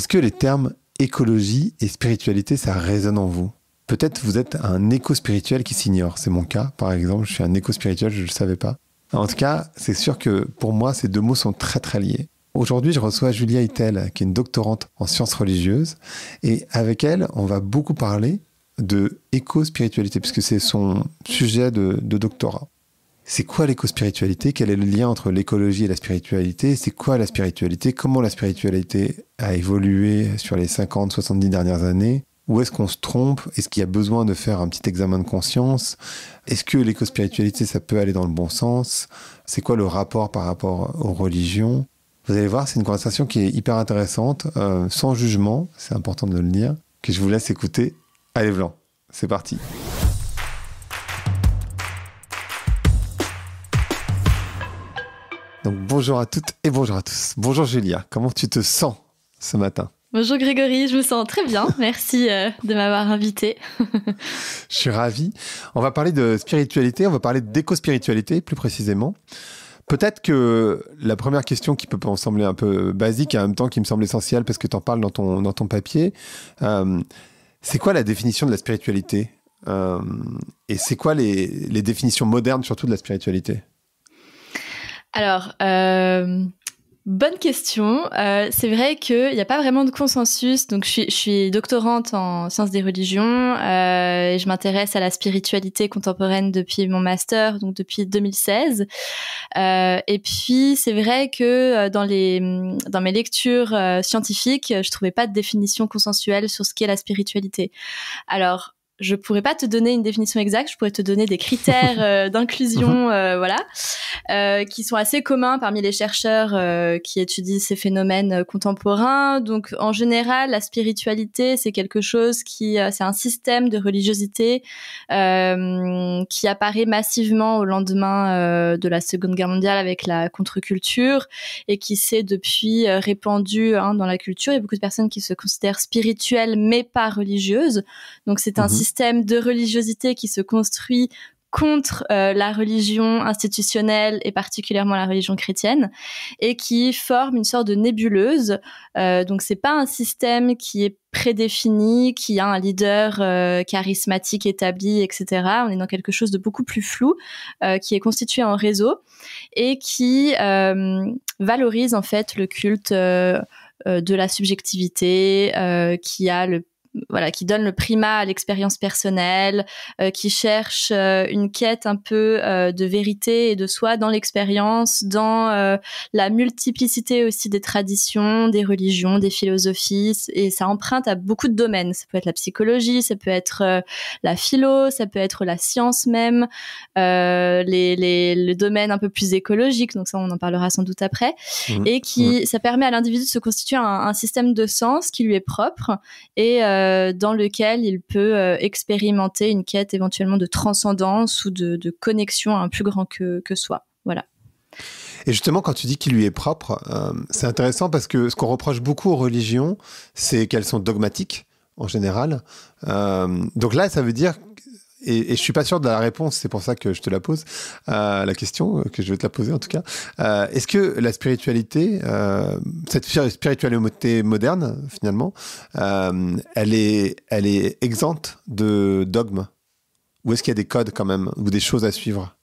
Est-ce que les termes écologie et spiritualité, ça résonne en vous? Peut-être vous êtes un éco-spirituel qui s'ignore. C'est mon cas, par exemple. Je suis un éco-spirituel, je ne le savais pas. En tout cas, c'est sûr que pour moi, ces deux mots sont très, très liés. Aujourd'hui, je reçois Julia Hittel, qui est une doctorante en sciences religieuses. Et avec elle, on va beaucoup parler de éco-spiritualité, puisque c'est son sujet de doctorat. C'est quoi l'éco-spiritualité? Quel est le lien entre l'écologie et la spiritualité? C'est quoi la spiritualité? Comment la spiritualité a évolué sur les 50, 70 dernières années? Où est-ce qu'on se trompe? Est-ce qu'il y a besoin de faire un petit examen de conscience? Est-ce que l'éco-spiritualité, ça peut aller dans le bon sens? C'est quoi le rapport par rapport aux religions? Vous allez voir, c'est une conversation qui est hyper intéressante, sans jugement, c'est important de le dire, que je vous laisse écouter. Allez, Blanc, c'est parti. Donc bonjour à toutes et bonjour à tous. Bonjour Julia, comment tu te sens ce matin? Bonjour Grégory, je me sens très bien. Merci de m'avoir invité. Je suis ravi. On va parler de spiritualité, on va parler d'éco-spiritualité plus précisément. Peut-être que la première question qui peut sembler un peu basique et en même temps qui me semble essentielle parce que tu en parles dans ton papier, c'est quoi la définition de la spiritualité? Et c'est quoi les définitions modernes surtout de la spiritualité? Alors, bonne question. C'est vrai qu'il n'y a pas vraiment de consensus. Donc, je suis doctorante en sciences des religions et je m'intéresse à la spiritualité contemporaine depuis mon master, donc depuis 2016. Et puis, c'est vrai que dans mes lectures scientifiques, je trouvais pas de définition consensuelle sur ce qu'est la spiritualité. Alors, je pourrais pas te donner une définition exacte, je pourrais te donner des critères d'inclusion, qui sont assez communs parmi les chercheurs qui étudient ces phénomènes contemporains. Donc, en général, la spiritualité, c'est quelque chose c'est un système de religiosité qui apparaît massivement au lendemain de la Seconde Guerre mondiale avec la contre-culture et qui s'est depuis répandu dans la culture. Il y a beaucoup de personnes qui se considèrent spirituelles mais pas religieuses. Donc, c'est un système de religiosité qui se construit contre la religion institutionnelle et particulièrement la religion chrétienne et qui forme une sorte de nébuleuse. Donc c'est pas un système qui est prédéfini, qui a un leader charismatique établi, etc. On est dans quelque chose de beaucoup plus flou, qui est constitué en réseau et qui valorise en fait le culte de la subjectivité, qui donne le primat à l'expérience personnelle, qui cherche une quête un peu de vérité et de soi dans l'expérience, dans la multiplicité aussi des traditions, des religions, des philosophies, et ça emprunte à beaucoup de domaines. Ça peut être la psychologie, ça peut être la philo, ça peut être la science même, les domaines un peu plus écologiques, donc ça on en parlera sans doute après, et ça permet à l'individu de se constituer un système de sens qui lui est propre et dans lequel il peut expérimenter une quête éventuellement de transcendance ou de connexion à un plus grand que soi. Voilà. Et justement, quand tu dis qu'il lui est propre, c'est intéressant parce que ce qu'on reproche beaucoup aux religions, c'est qu'elles sont dogmatiques, en général. Donc là, ça veut dire... Et je suis pas sûr de la réponse, c'est pour ça que je te la pose, la question, que je vais te la poser en tout cas. Est-ce que la spiritualité, cette spiritualité moderne, finalement, elle est exempte de dogmes? Ou est-ce qu'il y a des codes quand même, ou des choses à suivre?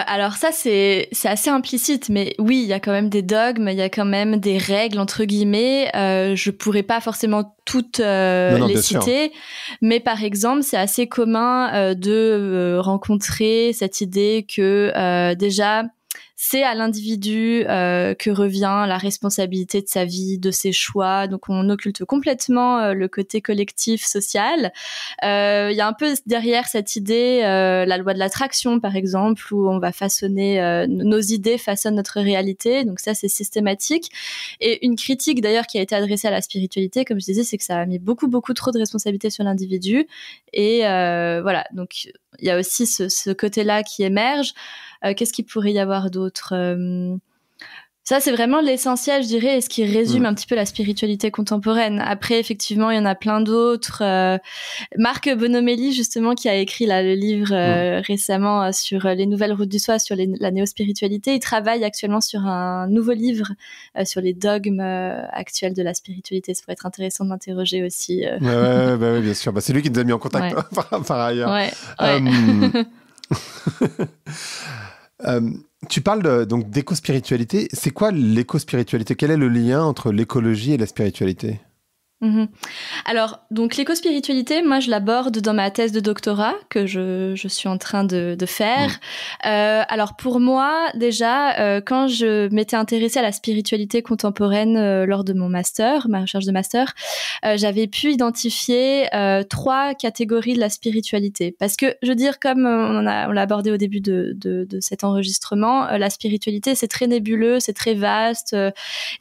Alors ça c'est assez implicite, mais oui, il y a quand même des dogmes, il y a quand même des règles entre guillemets. Je pourrais pas forcément toutes les citer, mais par exemple c'est assez commun de rencontrer cette idée que déjà c'est à l'individu que revient la responsabilité de sa vie, de ses choix. Donc on occulte complètement le côté collectif, social. Il y a un peu derrière cette idée la loi de l'attraction par exemple, où on va façonner nos idées façonnent notre réalité. Donc ça c'est systématique. Et une critique d'ailleurs qui a été adressée à la spiritualité, comme je disais, c'est que ça a mis beaucoup trop de responsabilités sur l'individu. Et voilà, donc il y a aussi ce côté-là qui émerge. Qu'est-ce qu'il pourrait y avoir d'autre ? Ça, c'est vraiment l'essentiel, je dirais, et ce qui résume un petit peu la spiritualité contemporaine. Après, effectivement, il y en a plein d'autres. Marc Bonomelli, justement, qui a écrit là, le livre récemment sur les nouvelles routes du soi, sur la néo-spiritualité, il travaille actuellement sur un nouveau livre sur les dogmes actuels de la spiritualité. Ça pourrait être intéressant de m'interroger aussi. Ouais, bien sûr. Bah, c'est lui qui nous a mis en contact par ailleurs. Ouais. Tu parles donc d'éco-spiritualité. C'est quoi l'éco-spiritualité? Quel est le lien entre l'écologie et la spiritualité? Alors, donc l'éco-spiritualité, moi je l'aborde dans ma thèse de doctorat que je suis en train de faire. Alors pour moi, déjà, quand je m'étais intéressée à la spiritualité contemporaine lors de mon master, ma recherche de master, j'avais pu identifier 3 catégories de la spiritualité. Parce que, je veux dire, comme on l'a abordé au début de cet enregistrement, la spiritualité, c'est très nébuleux, c'est très vaste.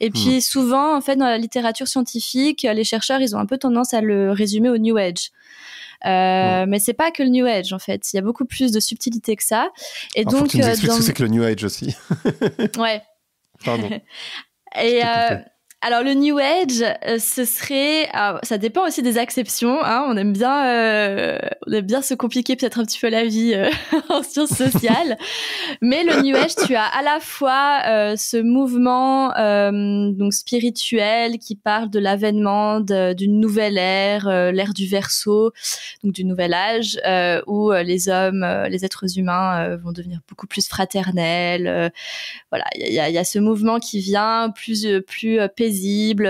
Et puis souvent, en fait, dans la littérature scientifique, les chercheurs, ils ont un peu tendance à le résumer au New Age. Mais c'est pas que le New Age, en fait. Il y a beaucoup plus de subtilité que ça. Et alors, donc, faut que tu nous expliques ce que c'est que le New Age aussi. Ouais. Pardon. Et alors le New Age, ce serait, ça dépend aussi des acceptions. Hein, on aime bien se compliquer peut-être un petit peu la vie en sciences sociales. Mais le New Age, tu as à la fois ce mouvement donc spirituel qui parle de l'avènement d'une nouvelle ère, l'ère du Verseau, donc du nouvel âge, où les hommes, les êtres humains vont devenir beaucoup plus fraternels. Voilà, il y a ce mouvement qui vient plus paisible,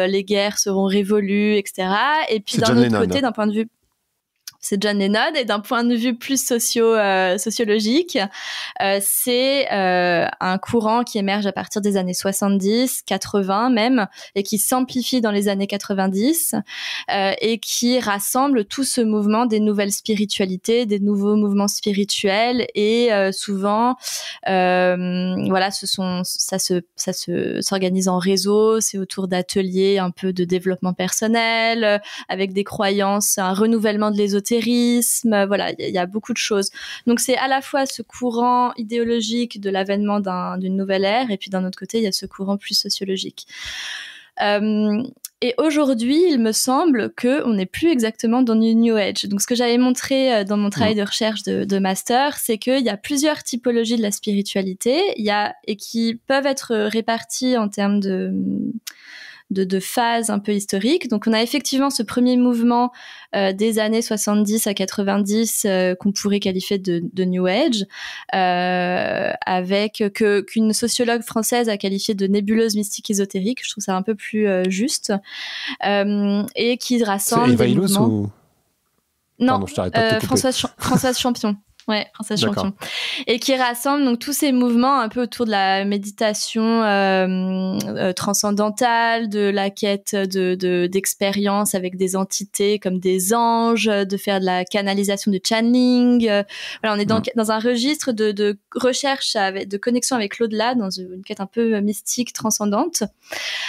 les guerres seront révolues, etc. Et puis d'un autre côté, d'un point de vue, c'est John Lennon, et d'un point de vue plus sociologique, c'est un courant qui émerge à partir des années 70, 80 même, et qui s'amplifie dans les années 90, et qui rassemble tout ce mouvement des nouvelles spiritualités, des nouveaux mouvements spirituels, et souvent, voilà, ça s'organise en réseau, c'est autour d'ateliers un peu de développement personnel, avec des croyances, un renouvellement de l'ésotérisme. Voilà, il y a beaucoup de choses. Donc c'est à la fois ce courant idéologique de l'avènement d'une nouvelle ère, et puis d'un autre côté, il y a ce courant plus sociologique. Et aujourd'hui, il me semble qu'on n'est plus exactement dans le New Age. Donc ce que j'avais montré dans mon travail de recherche de master, c'est qu'il y a plusieurs typologies de la spiritualité, et qui peuvent être réparties en termes de phases un peu historiques. Donc on a effectivement ce premier mouvement des années 70 à 90 qu'on pourrait qualifier de New Age, avec qu'une sociologue française a qualifié de nébuleuse mystique ésotérique. Je trouve ça un peu plus juste, et qui rassemble Eva Illouz ou... Non, pardon, je t'arrête pas de te couper. Françoise Champion. Ouais, Princesse Champion. Et qui rassemble donc tous ces mouvements un peu autour de la méditation transcendantale, de la quête d'expériences avec des entités comme des anges, de faire de la canalisation de channeling. Voilà, on est dans un registre de recherche, de connexion avec l'au-delà, dans une quête un peu mystique, transcendante.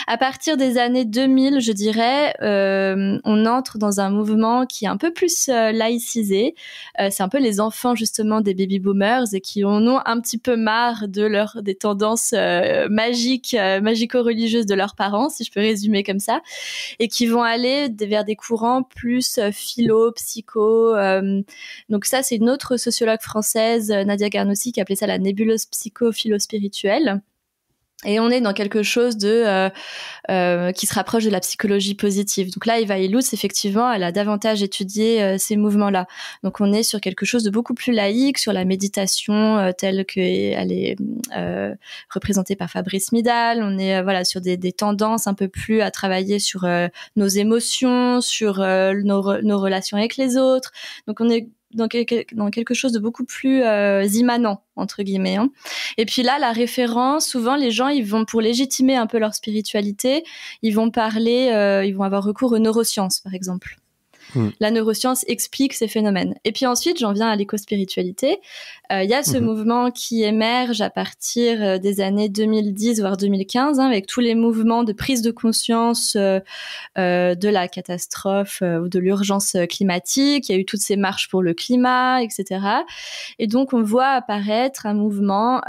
À partir des années 2000, je dirais, on entre dans un mouvement qui est un peu plus laïcisé. C'est un peu les enfants justement des baby boomers, et qui en ont un petit peu marre des tendances magico-religieuses de leurs parents, si je peux résumer comme ça, et qui vont aller vers des courants plus philo, psycho. Donc ça, c'est une autre sociologue française, Nadia Garnossi, qui appelait ça la nébuleuse psycho-philo-spirituelle. Et on est dans quelque chose qui se rapproche de la psychologie positive. Donc là, Eva Illouz, effectivement, elle a davantage étudié ces mouvements-là. Donc on est sur quelque chose de beaucoup plus laïque, sur la méditation telle qu'elle est représentée par Fabrice Midal. On est sur des tendances un peu plus à travailler sur nos émotions, sur nos relations avec les autres. Donc on est dans quelque chose de beaucoup plus immanent, entre guillemets. Hein. Et puis là, la référence, souvent, les gens, ils vont, pour légitimer un peu leur spiritualité, ils vont avoir recours aux neurosciences, par exemple. La neuroscience explique ces phénomènes. Et puis ensuite, j'en viens à l'éco-spiritualité. Il y a ce mouvement qui émerge à partir des années 2010, voire 2015, avec tous les mouvements de prise de conscience de la catastrophe ou de l'urgence climatique. Il y a eu toutes ces marches pour le climat, etc. Et donc, on voit apparaître un mouvement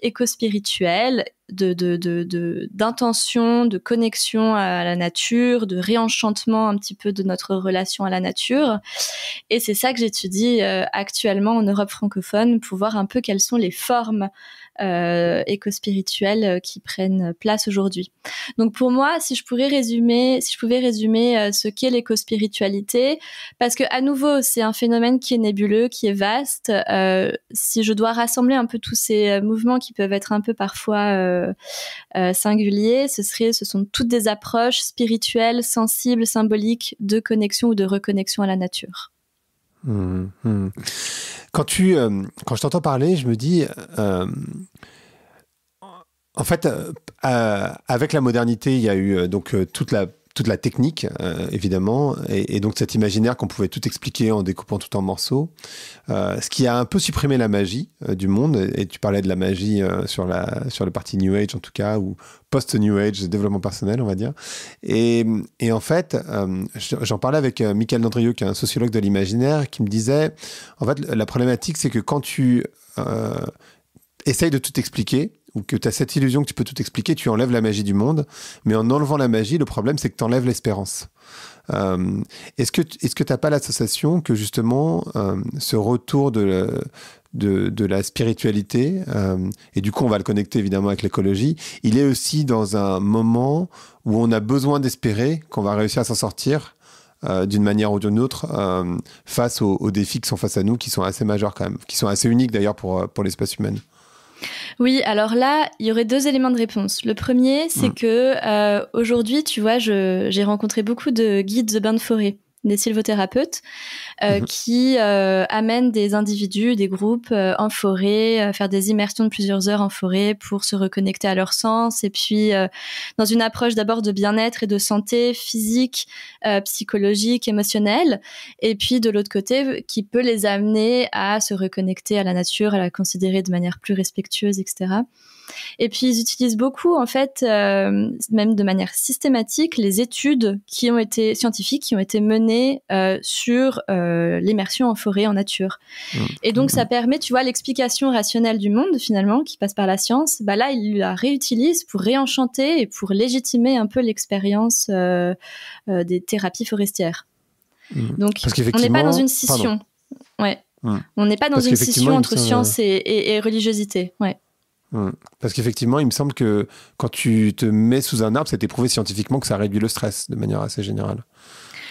éco-spirituel d'intention, de connexion à la nature, de réenchantement un petit peu de notre relation à la nature. Et c'est ça que j'étudie actuellement en Europe francophone pour voir un peu quelles sont les formes éco-spirituelles qui prennent place aujourd'hui. Donc pour moi, si je pouvais résumer ce qu'est l'éco-spiritualité, parce que à nouveau, c'est un phénomène qui est nébuleux, qui est vaste. Si je dois rassembler un peu tous ces mouvements qui peuvent être un peu parfois singuliers, ce sont toutes des approches spirituelles, sensibles, symboliques de connexion ou de reconnexion à la nature. Quand je t'entends parler, je me dis, en fait, avec la modernité, il y a eu donc toute la technique, évidemment, et donc cet imaginaire qu'on pouvait tout expliquer en découpant tout en morceaux, ce qui a un peu supprimé la magie du monde. Et tu parlais de la magie sur le parti New Age, en tout cas, ou post-New Age, développement personnel, on va dire. Et en fait, j'en parlais avec Michael Landrieux, qui est un sociologue de l'imaginaire, qui me disait, en fait, la problématique, c'est que quand tu essayes de tout expliquer, ou que tu as cette illusion que tu peux tout expliquer, tu enlèves la magie du monde. Mais en enlevant la magie, le problème, c'est que tu enlèves l'espérance. Est-ce que tu n'as pas l'association que justement, ce retour de la spiritualité, et du coup, on va le connecter évidemment avec l'écologie, il est aussi dans un moment où on a besoin d'espérer qu'on va réussir à s'en sortir d'une manière ou d'une autre face aux défis qui sont face à nous, qui sont assez majeurs quand même, qui sont assez uniques d'ailleurs pour l'espèce humaine. Oui, alors là, il y aurait 2 éléments de réponse. Le premier, c'est que aujourd'hui, tu vois, j'ai rencontré beaucoup de guides de bains de forêt, des sylvothérapeutes, qui amènent des individus, des groupes en forêt, faire des immersions de plusieurs heures en forêt pour se reconnecter à leur sens, et puis dans une approche d'abord de bien-être et de santé physique, psychologique, émotionnelle, et puis de l'autre côté, qui peut les amener à se reconnecter à la nature, à la considérer de manière plus respectueuse, etc. Et puis ils utilisent beaucoup, en fait, même de manière systématique, les études scientifiques qui ont été menées sur l'immersion en forêt, en nature. Et donc ça permet, tu vois, l'explication rationnelle du monde, finalement, qui passe par la science, bah là ils la réutilisent pour réenchanter et pour légitimer un peu l'expérience des thérapies forestières. Donc on n'est pas dans une scission. Ouais. On n'est pas dans une scission entre science et religiosité. Ouais. Parce qu'effectivement, il me semble que quand tu te mets sous un arbre, c'est prouvé scientifiquement que ça réduit le stress de manière assez générale.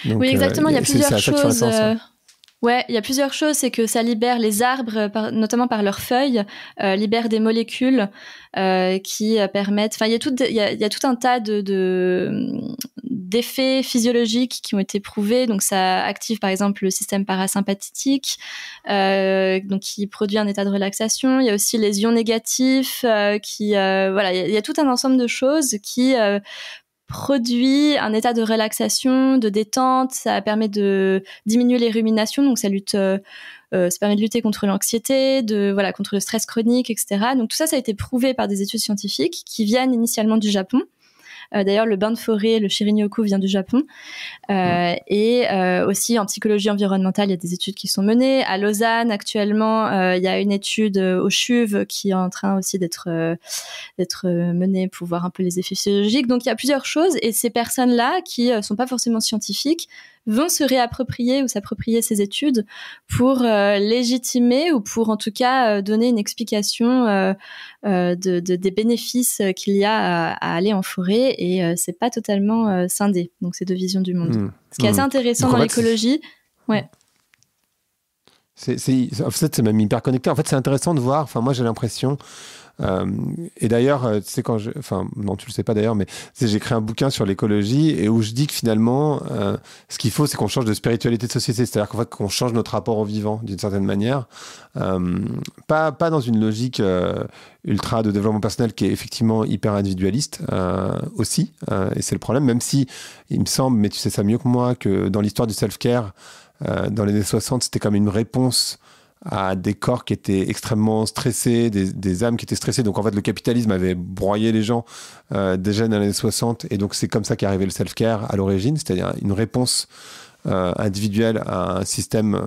Donc, oui, exactement. Il y a plusieurs choses. Ouais, il y a plusieurs choses. C'est que ça libère les arbres, notamment par leurs feuilles, libère des molécules qui permettent. Enfin, il y a tout un tas d'effets physiologiques qui ont été prouvés. Donc, ça active par exemple le système parasympathique, donc qui produit un état de relaxation. Il y a aussi les ions négatifs voilà, il y a tout un ensemble de choses qui produit un état de relaxation, de détente. Ça permet de diminuer les ruminations, donc ça permet de lutter contre l'anxiété, contre le stress chronique, etc. Donc tout ça, ça a été prouvé par des études scientifiques qui viennent initialement du Japon. D'ailleurs, le bain de forêt, le Shirin-yoku vient du Japon. Et aussi en psychologie environnementale, il y a des études qui sont menées. À Lausanne, actuellement, il y a une étude au CHUV qui est en train aussi d'être menée pour voir un peu les effets physiologiques. Donc, il y a plusieurs choses. Et ces personnes-là, qui sont pas forcément scientifiques, vont se réapproprier ou s'approprier ces études pour légitimer ou pour en tout cas donner une explication des bénéfices qu'il y a à aller en forêt, et c'est pas totalement scindé, donc ces 2 visions du monde. Ce qui est assez intéressant dans l'écologie. Ouais. En fait, c'est même hyper connecté. En fait, c'est intéressant de voir. Enfin, moi, j'ai l'impression. Et d'ailleurs, tu sais, non, tu le sais pas d'ailleurs, mais j'ai créé un bouquin sur l'écologie et où je dis que finalement, ce qu'il faut, c'est qu'on change de spiritualité de société. C'est-à-dire qu'en fait, qu'on change notre rapport au vivant d'une certaine manière. Pas dans une logique ultra de développement personnel qui est effectivement hyper individualiste aussi. Et c'est le problème, même si il me semble, mais tu sais ça mieux que moi, que dans l'histoire du self-care, dans les années 60, c'était comme une réponse à des corps qui étaient extrêmement stressés, des âmes qui étaient stressées. Donc en fait, le capitalisme avait broyé les gens déjà dans les années 60, et donc c'est comme ça qu'est arrivé le self-care à l'origine, c'est-à-dire une réponse individuel à un système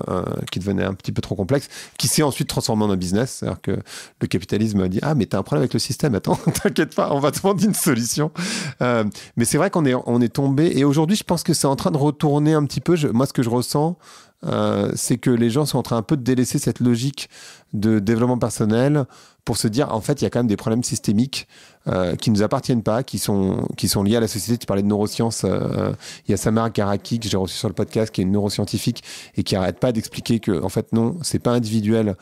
qui devenait un petit peu trop complexe, qui s'est ensuite transformé en un business. C'est-à-dire que le capitalisme dit « Ah, mais t'as un problème avec le système, attends, t'inquiète pas, on va te vendre une solution. » Mais c'est vrai qu'on est tombé, et aujourd'hui, je pense que c'est en train de retourner un petit peu. Moi, ce que je ressens, c'est que les gens sont en train un peu de délaisser cette logique de développement personnel pour se dire, en fait, il y a quand même des problèmes systémiques qui ne nous appartiennent pas, qui sont liés à la société. Tu parlais de neurosciences. Il y a Samara Karaki, que j'ai reçu sur le podcast, qui est une neuroscientifique et qui n'arrête pas d'expliquer que, en fait, non, c'est pas individuel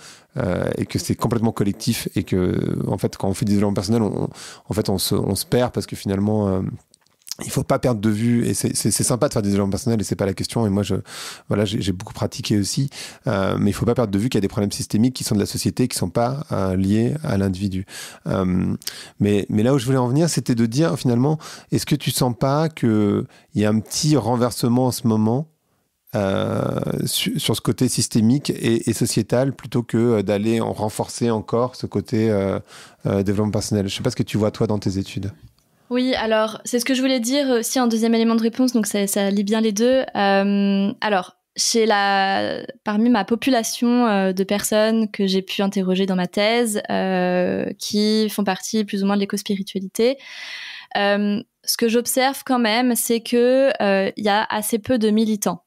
et que c'est complètement collectif et que, en fait, quand on fait du développement personnel, on se perd parce que finalement... il faut pas perdre de vue, et c'est sympa de faire des développements personnels, et c'est pas la question, et moi j'ai beaucoup pratiqué aussi, mais il faut pas perdre de vue qu'il y a des problèmes systémiques qui sont de la société, qui sont pas liés à l'individu. Mais là où je voulais en venir, c'était de dire finalement, est-ce que tu sens pas qu'il y a un petit renversement en ce moment sur ce côté systémique et sociétal, plutôt que d'aller en renforcer encore ce côté développement personnel? Je sais pas ce que tu vois toi dans tes études. Oui, alors c'est ce que je voulais dire aussi en deuxième élément de réponse, donc ça lie bien les deux. Alors, parmi ma population de personnes que j'ai pu interroger dans ma thèse, qui font partie plus ou moins de l'éco-spiritualité, ce que j'observe quand même, c'est que il y a assez peu de militants.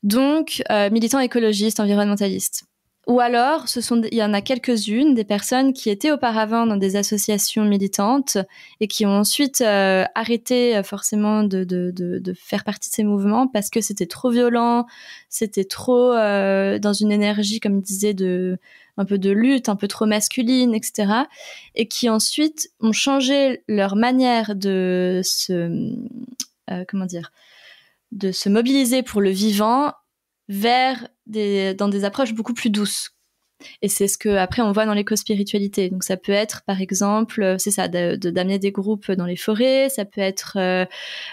Donc, militants écologistes, environnementalistes. Ou alors, il y en a quelques-unes, des personnes qui étaient auparavant dans des associations militantes et qui ont ensuite arrêté forcément de faire partie de ces mouvements parce que c'était trop violent, c'était trop dans une énergie, comme je disais, un peu de lutte, un peu trop masculine, etc. Et qui ensuite ont changé leur manière de se mobiliser pour le vivant dans des approches beaucoup plus douces. Et c'est ce que après on voit dans l'éco-spiritualité. Donc ça peut être par exemple, c'est ça, d'amener des groupes dans les forêts. Ça peut être,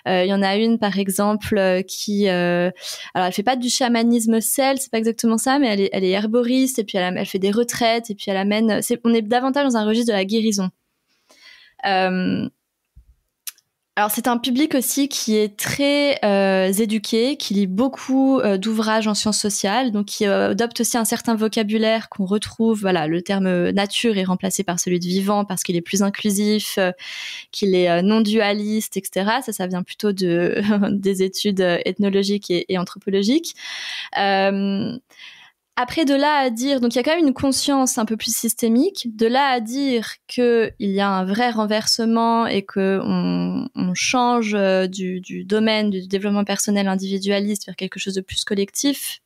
il y en a une par exemple qui, alors elle fait pas du chamanisme c'est pas exactement ça, mais elle est herboriste et puis elle fait des retraites et puis elle amène. On est davantage dans un registre de la guérison. Alors c'est un public aussi qui est très éduqué, qui lit beaucoup d'ouvrages en sciences sociales, donc qui adopte aussi un certain vocabulaire qu'on retrouve. Voilà, le terme nature est remplacé par celui de vivant parce qu'il est plus inclusif, qu'il est non dualiste, etc. Ça vient plutôt des études ethnologiques et anthropologiques. Après, de là à dire, donc il y a quand même une conscience un peu plus systémique, de là à dire qu'il y a un vrai renversement et qu'on change du domaine du développement personnel individualiste vers quelque chose de plus collectif,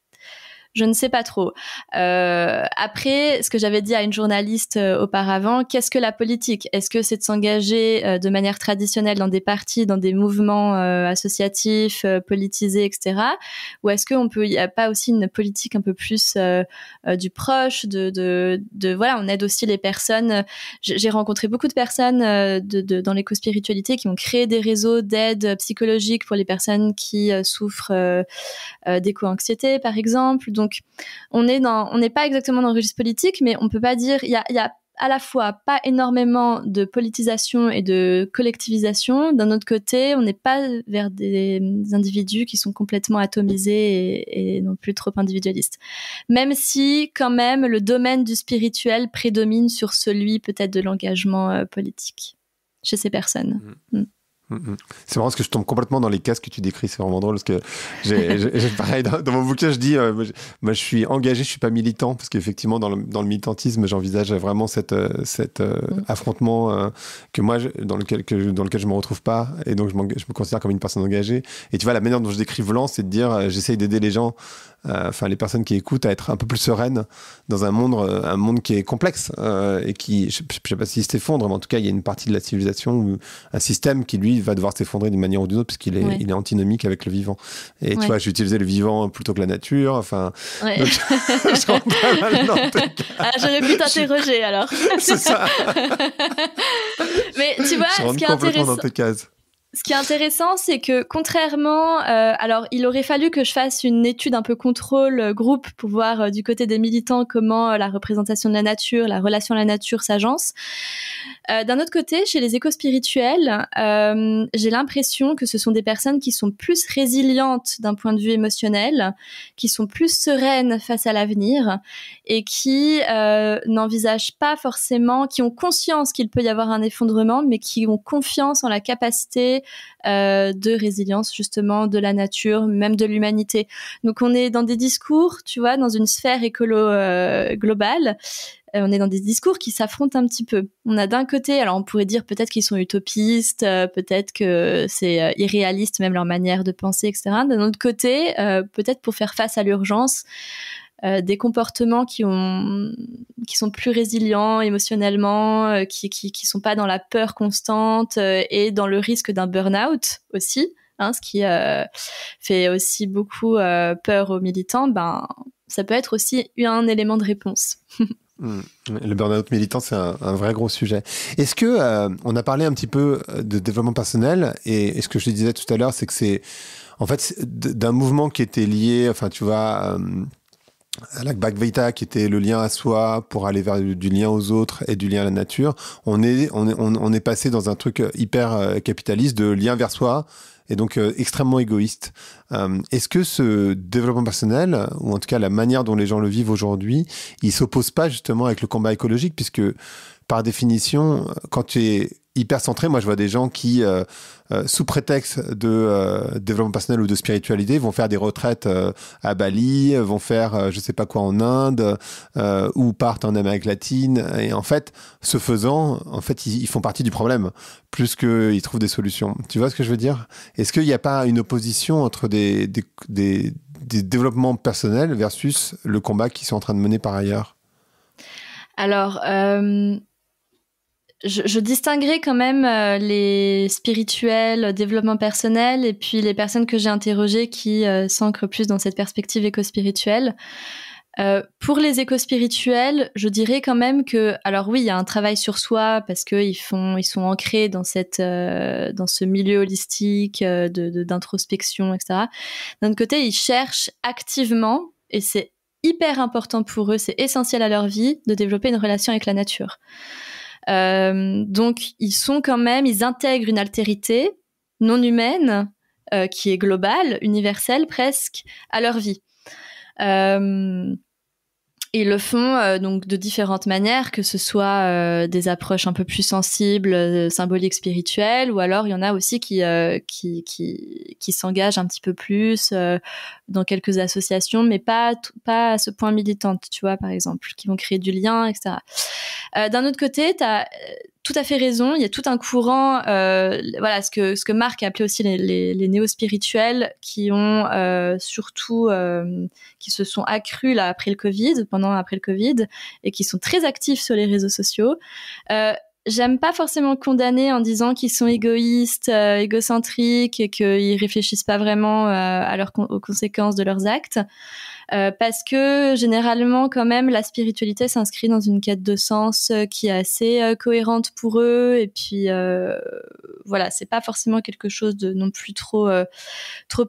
je ne sais pas trop. Après, ce que j'avais dit à une journaliste auparavant, qu'est-ce que la politique? Est-ce que c'est de s'engager de manière traditionnelle dans des partis, dans des mouvements associatifs, politisés, etc. Ou est-ce il y a pas aussi une politique un peu plus du proche, voilà, on aide aussi les personnes. J'ai rencontré beaucoup de personnes dans l'éco-spiritualité qui ont créé des réseaux d'aide psychologique pour les personnes qui souffrent d'éco-anxiété, par exemple. Donc, on n'est pas exactement dans le registre politique, mais on peut pas dire, il y a à la fois pas énormément de politisation et de collectivisation. D'un autre côté, on n'est pas vers des individus qui sont complètement atomisés et non plus trop individualistes. Même si, quand même, le domaine du spirituel prédomine sur celui peut-être de l'engagement politique chez ces personnes. C'est marrant parce que je tombe complètement dans les cases que tu décris, c'est vraiment drôle parce que j'ai pareil dans mon bouquin je dis moi je suis engagé, je suis pas militant parce qu'effectivement dans le militantisme j'envisage vraiment cet affrontement que moi dans lequel je me retrouve pas et donc je me considère comme une personne engagée. Et tu vois la manière dont je décris Volant, c'est de dire j'essaye d'aider les gens, enfin les personnes qui écoutent, à être un peu plus sereines dans un monde qui est complexe et qui, je sais pas s'il s'effondre, mais en tout cas il y a une partie de la civilisation ou un système qui lui va devoir s'effondrer d'une manière ou d'une autre parce qu'il est, il est antinomique avec le vivant. Et tu vois, j'ai utilisé le vivant plutôt que la nature. Enfin, donc, je rentre pas mal dans tes cases. Ah, j'aurais pu t'interroger alors. C'est ça. Mais tu vois, je rentre complètement dans tes cases. Ce qui est intéressant, c'est que contrairement, alors il aurait fallu que je fasse une étude un peu contrôle groupe pour voir du côté des militants comment la représentation de la nature, la relation à la nature s'agence. D'un autre côté, chez les éco-spirituels, j'ai l'impression que ce sont des personnes qui sont plus résilientes d'un point de vue émotionnel, qui sont plus sereines face à l'avenir et qui n'envisagent pas forcément, qui ont conscience qu'il peut y avoir un effondrement, mais qui ont confiance en la capacité de résilience justement de la nature, même de l'humanité. Donc on est dans des discours, tu vois, dans une sphère écolo globale. On est dans des discours qui s'affrontent un petit peu. On a d'un côté, alors on pourrait dire peut-être qu'ils sont utopistes, peut-être que c'est irréaliste même leur manière de penser, etc. D'un autre côté, peut-être pour faire face à l'urgence, des comportements qui sont plus résilients émotionnellement, qui sont pas dans la peur constante et dans le risque d'un burn-out aussi, hein, ce qui fait aussi beaucoup peur aux militants. Ben, ça peut être aussi un élément de réponse. Le burn-out militant, c'est un vrai gros sujet. Est-ce que on a parlé un petit peu de développement personnel et ce que je te disais tout à l'heure, c'est que c'est en fait d'un mouvement qui était lié, enfin tu vois. À la Bhagavad-gītā, qui était le lien à soi pour aller vers du lien aux autres et du lien à la nature, on est passé dans un truc hyper capitaliste de lien vers soi et donc extrêmement égoïste. Est-ce que ce développement personnel, ou en tout cas la manière dont les gens le vivent aujourd'hui, il s'oppose pas justement avec le combat écologique, puisque par définition, quand tu es hyper centré, moi je vois des gens qui, sous prétexte de développement personnel ou de spiritualité, vont faire des retraites à Bali, vont faire je sais pas quoi en Inde, ou partent en Amérique latine. Et en fait, ce faisant, en fait, ils font partie du problème, plus qu'ils trouvent des solutions. Tu vois ce que je veux dire? Est-ce qu'il n'y a pas une opposition entre des développements personnels versus le combat qu'ils sont en train de mener par ailleurs? Alors, je distinguerai quand même les spirituels, développement personnel, et puis les personnes que j'ai interrogées qui s'ancrent plus dans cette perspective éco-spirituelle. Pour les éco-spirituels, je dirais quand même que, alors oui, il y a un travail sur soi parce que ils sont ancrés dans dans ce milieu holistique d'introspection, etc. D'un autre côté, ils cherchent activement, et c'est hyper important pour eux, c'est essentiel à leur vie, de développer une relation avec la nature. Donc ils intègrent une altérité non humaine qui est globale, universelle presque, à leur vie. Ils le font donc de différentes manières, que ce soit des approches un peu plus sensibles, symboliques, spirituelles, ou alors il y en a aussi qui s'engagent un petit peu plus dans quelques associations, mais pas à ce point militante, tu vois, par exemple, qui vont créer du lien, etc. D'un autre côté, t'as tout à fait raison. Il y a tout un courant, voilà, ce que Marc a appelé aussi les néo-spirituels, qui ont surtout, qui se sont accrus là après le Covid, et qui sont très actifs sur les réseaux sociaux. J'aime pas forcément condamner en disant qu'ils sont égoïstes, égocentriques, et qu'ils réfléchissent pas vraiment aux conséquences de leurs actes. Parce que généralement quand même la spiritualité s'inscrit dans une quête de sens qui est assez cohérente pour eux, et puis voilà, c'est pas forcément quelque chose de non plus trop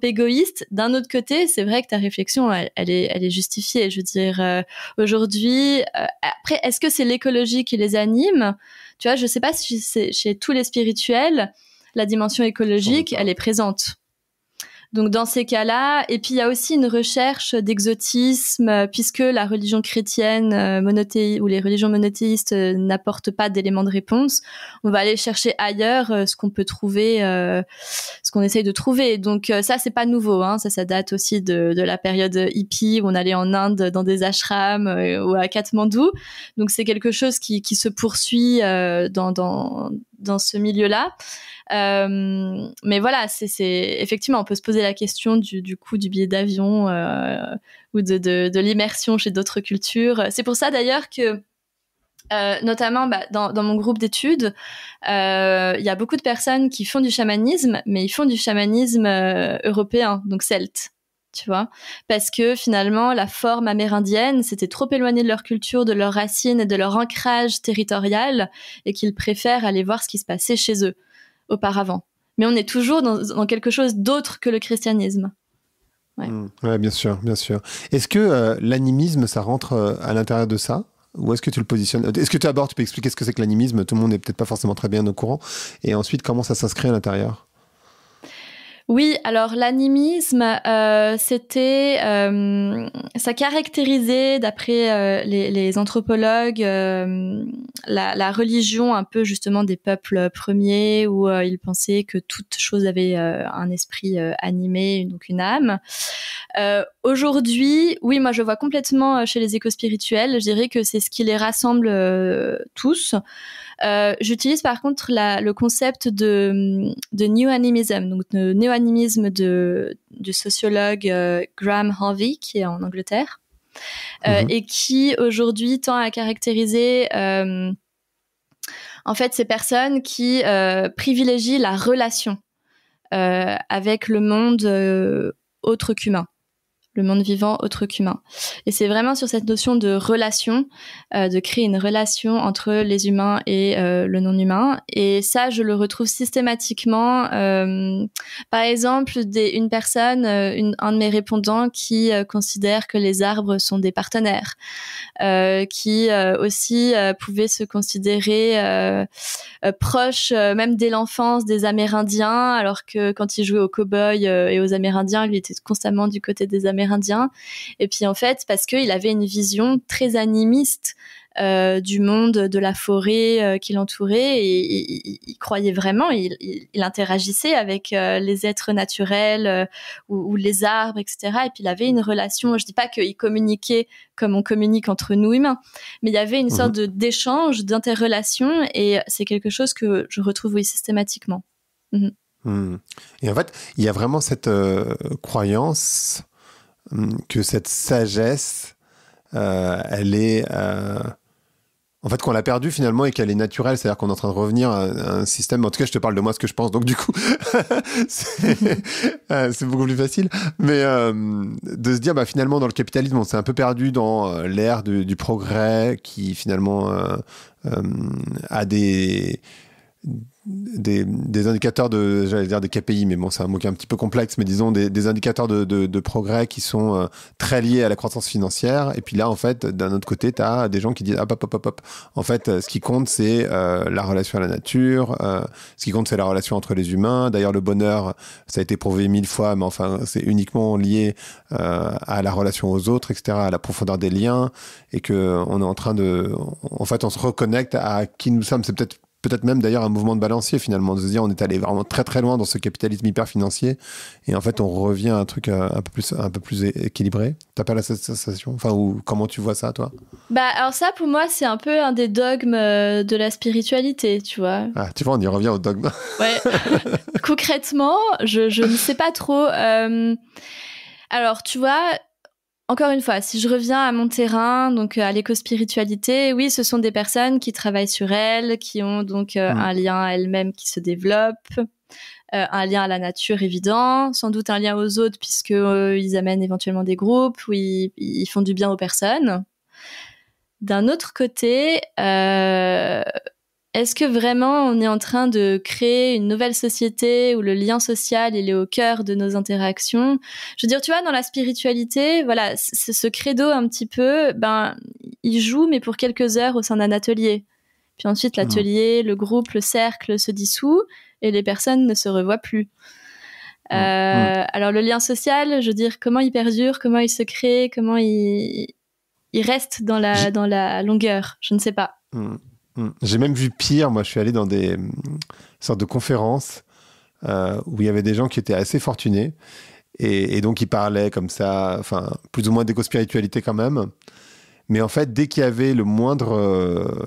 égoïste. D'un autre côté, c'est vrai que ta réflexion elle est justifiée. Je veux dire, aujourd'hui, après, est-ce que c'est l'écologie qui les anime? Tu vois, je sais pas si c'est chez tous les spirituels la dimension écologique elle est présente. Donc dans ces cas-là, et puis il y a aussi une recherche d'exotisme, puisque la religion chrétienne ou les religions monothéistes n'apportent pas d'éléments de réponse. On va aller chercher ailleurs ce qu'on peut trouver, ce qu'on essaye de trouver. Donc ça, c'est pas nouveau, hein. Ça date aussi de la période hippie où on allait en Inde dans des ashrams ou à Katmandou. Donc c'est quelque chose qui se poursuit dans ce milieu-là. Mais voilà, c'est effectivement, on peut se poser la question du coût du billet d'avion ou de l'immersion chez d'autres cultures. C'est pour ça d'ailleurs que notamment dans mon groupe d'études, il y a beaucoup de personnes qui font du chamanisme, mais ils font du chamanisme européen, donc celte. Tu vois, parce que finalement la forme amérindienne c'était trop éloigné de leur culture, de leurs racines et de leur ancrage territorial, et qu'ils préfèrent aller voir ce qui se passait chez eux auparavant. Mais on est toujours dans quelque chose d'autre que le christianisme. Ouais. Ouais, bien sûr, bien sûr. Est-ce que l'animisme, ça rentre à l'intérieur de ça? Ou est-ce que tu le positionnes? Est-ce que tu peux expliquer ce que c'est que l'animisme? Tout le monde n'est peut-être pas forcément très bien au courant. Et ensuite, comment ça s'inscrit à l'intérieur? Oui, alors l'animisme, ça caractérisait, d'après les anthropologues, la religion un peu justement des peuples premiers, où ils pensaient que toute chose avait un esprit animé, donc une âme. Aujourd'hui, oui, moi je vois complètement chez les éco-spirituels, je dirais que c'est ce qui les rassemble tous. J'utilise par contre le concept de New Animism, donc de néo-animisme du sociologue Graham Harvey, qui est en Angleterre, et qui aujourd'hui tend à caractériser en fait ces personnes qui privilégient la relation avec le monde autre qu'humain. Le monde vivant autre qu'humain. Et c'est vraiment sur cette notion de relation, de créer une relation entre les humains et le non-humain. Et ça, je le retrouve systématiquement. Par exemple, une personne, un de mes répondants qui considère que les arbres sont des partenaires, qui aussi pouvait se considérer proche même dès l'enfance des Amérindiens, alors que quand il jouait aux cow-boys et aux Amérindiens, lui était constamment du côté des Amérindiens. Et puis en fait, parce qu'il avait une vision très animiste du monde, de la forêt qui l'entourait, et il croyait vraiment, il interagissait avec les êtres naturels ou les arbres, etc. Et puis il avait une relation, je dis pas qu'il communiquait comme on communique entre nous humains, mais il y avait une sorte d'échange, d'interrelation, et c'est quelque chose que je retrouve, oui, systématiquement. Et en fait, il y a vraiment cette croyance que cette sagesse, elle est... en fait, qu'on l'a perdue finalement et qu'elle est naturelle, c'est-à-dire qu'on est en train de revenir à un système... En tout cas, je te parle de moi, ce que je pense, donc du coup, c'est beaucoup plus facile. Mais de se dire, bah, finalement, dans le capitalisme, on s'est un peu perdu dans l'ère du progrès qui finalement a des indicateurs j'allais dire des KPI, mais bon, c'est un mot qui est un petit peu complexe, mais disons des indicateurs de progrès qui sont très liés à la croissance financière. Et puis là, en fait, d'un autre côté, tu as des gens qui disent hop. En fait, ce qui compte, c'est la relation à la nature, ce qui compte, c'est la relation entre les humains. D'ailleurs, le bonheur, ça a été prouvé 1000 fois, mais enfin, c'est uniquement lié à la relation aux autres, etc., à la profondeur des liens, et que on est en train en fait, on se reconnecte à qui nous sommes. C'est peut-être même d'ailleurs un mouvement de balancier finalement, de se dire on est allé vraiment très très loin dans ce capitalisme hyper financier et en fait on revient à un truc un peu plus équilibré. T'as pas la sensation, enfin, ou comment tu vois ça toi? Bah alors ça, pour moi, c'est un peu un des dogmes de la spiritualité, tu vois. Ah, tu vois, on y revient au dogme. Ouais. Concrètement, je ne sais pas trop. Alors tu vois, encore une fois, si je reviens à mon terrain, donc à l'éco-spiritualité, oui, ce sont des personnes qui travaillent sur elles, qui ont donc un lien à elles-mêmes qui se développe, un lien à la nature évident, sans doute un lien aux autres puisque ils amènent éventuellement des groupes où ils font du bien aux personnes. D'un autre côté, est-ce que vraiment on est en train de créer une nouvelle société où le lien social il est au cœur de nos interactions? Je veux dire, tu vois, dans la spiritualité, voilà, ce credo un petit peu, ben, il joue, mais pour quelques heures au sein d'un atelier. Puis ensuite, l'atelier, le groupe, le cercle se dissout et les personnes ne se revoient plus. Alors le lien social, je veux dire, comment il perdure, comment il se crée, comment il reste dans la longueur, je ne sais pas. J'ai même vu pire, moi je suis allé dans des sortes de conférences où il y avait des gens qui étaient assez fortunés et donc ils parlaient comme ça, enfin plus ou moins d'éco-spiritualité quand même, mais en fait dès qu'il y avait le moindre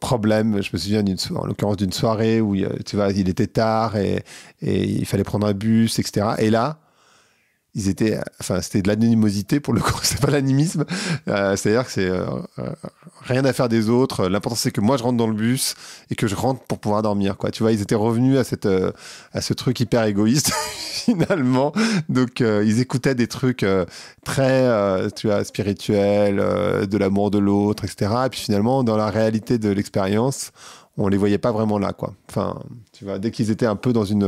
problème, je me souviens en l'occurrence d'une soirée où tu vois, il était tard et il fallait prendre un bus, etc. Et là, c'était de l'animosité pour le coup, c'est pas l'animisme, c'est-à-dire que c'est rien à faire des autres, l'important c'est que moi je rentre dans le bus et que je rentre pour pouvoir dormir, quoi. Tu vois, ils étaient revenus à ce truc hyper égoïste finalement, donc ils écoutaient des trucs très tu vois, spirituels, de l'amour de l'autre, etc. Et puis finalement dans la réalité de l'expérience, on les voyait pas vraiment là, quoi. Enfin, tu vois, dès qu'ils étaient un peu dans une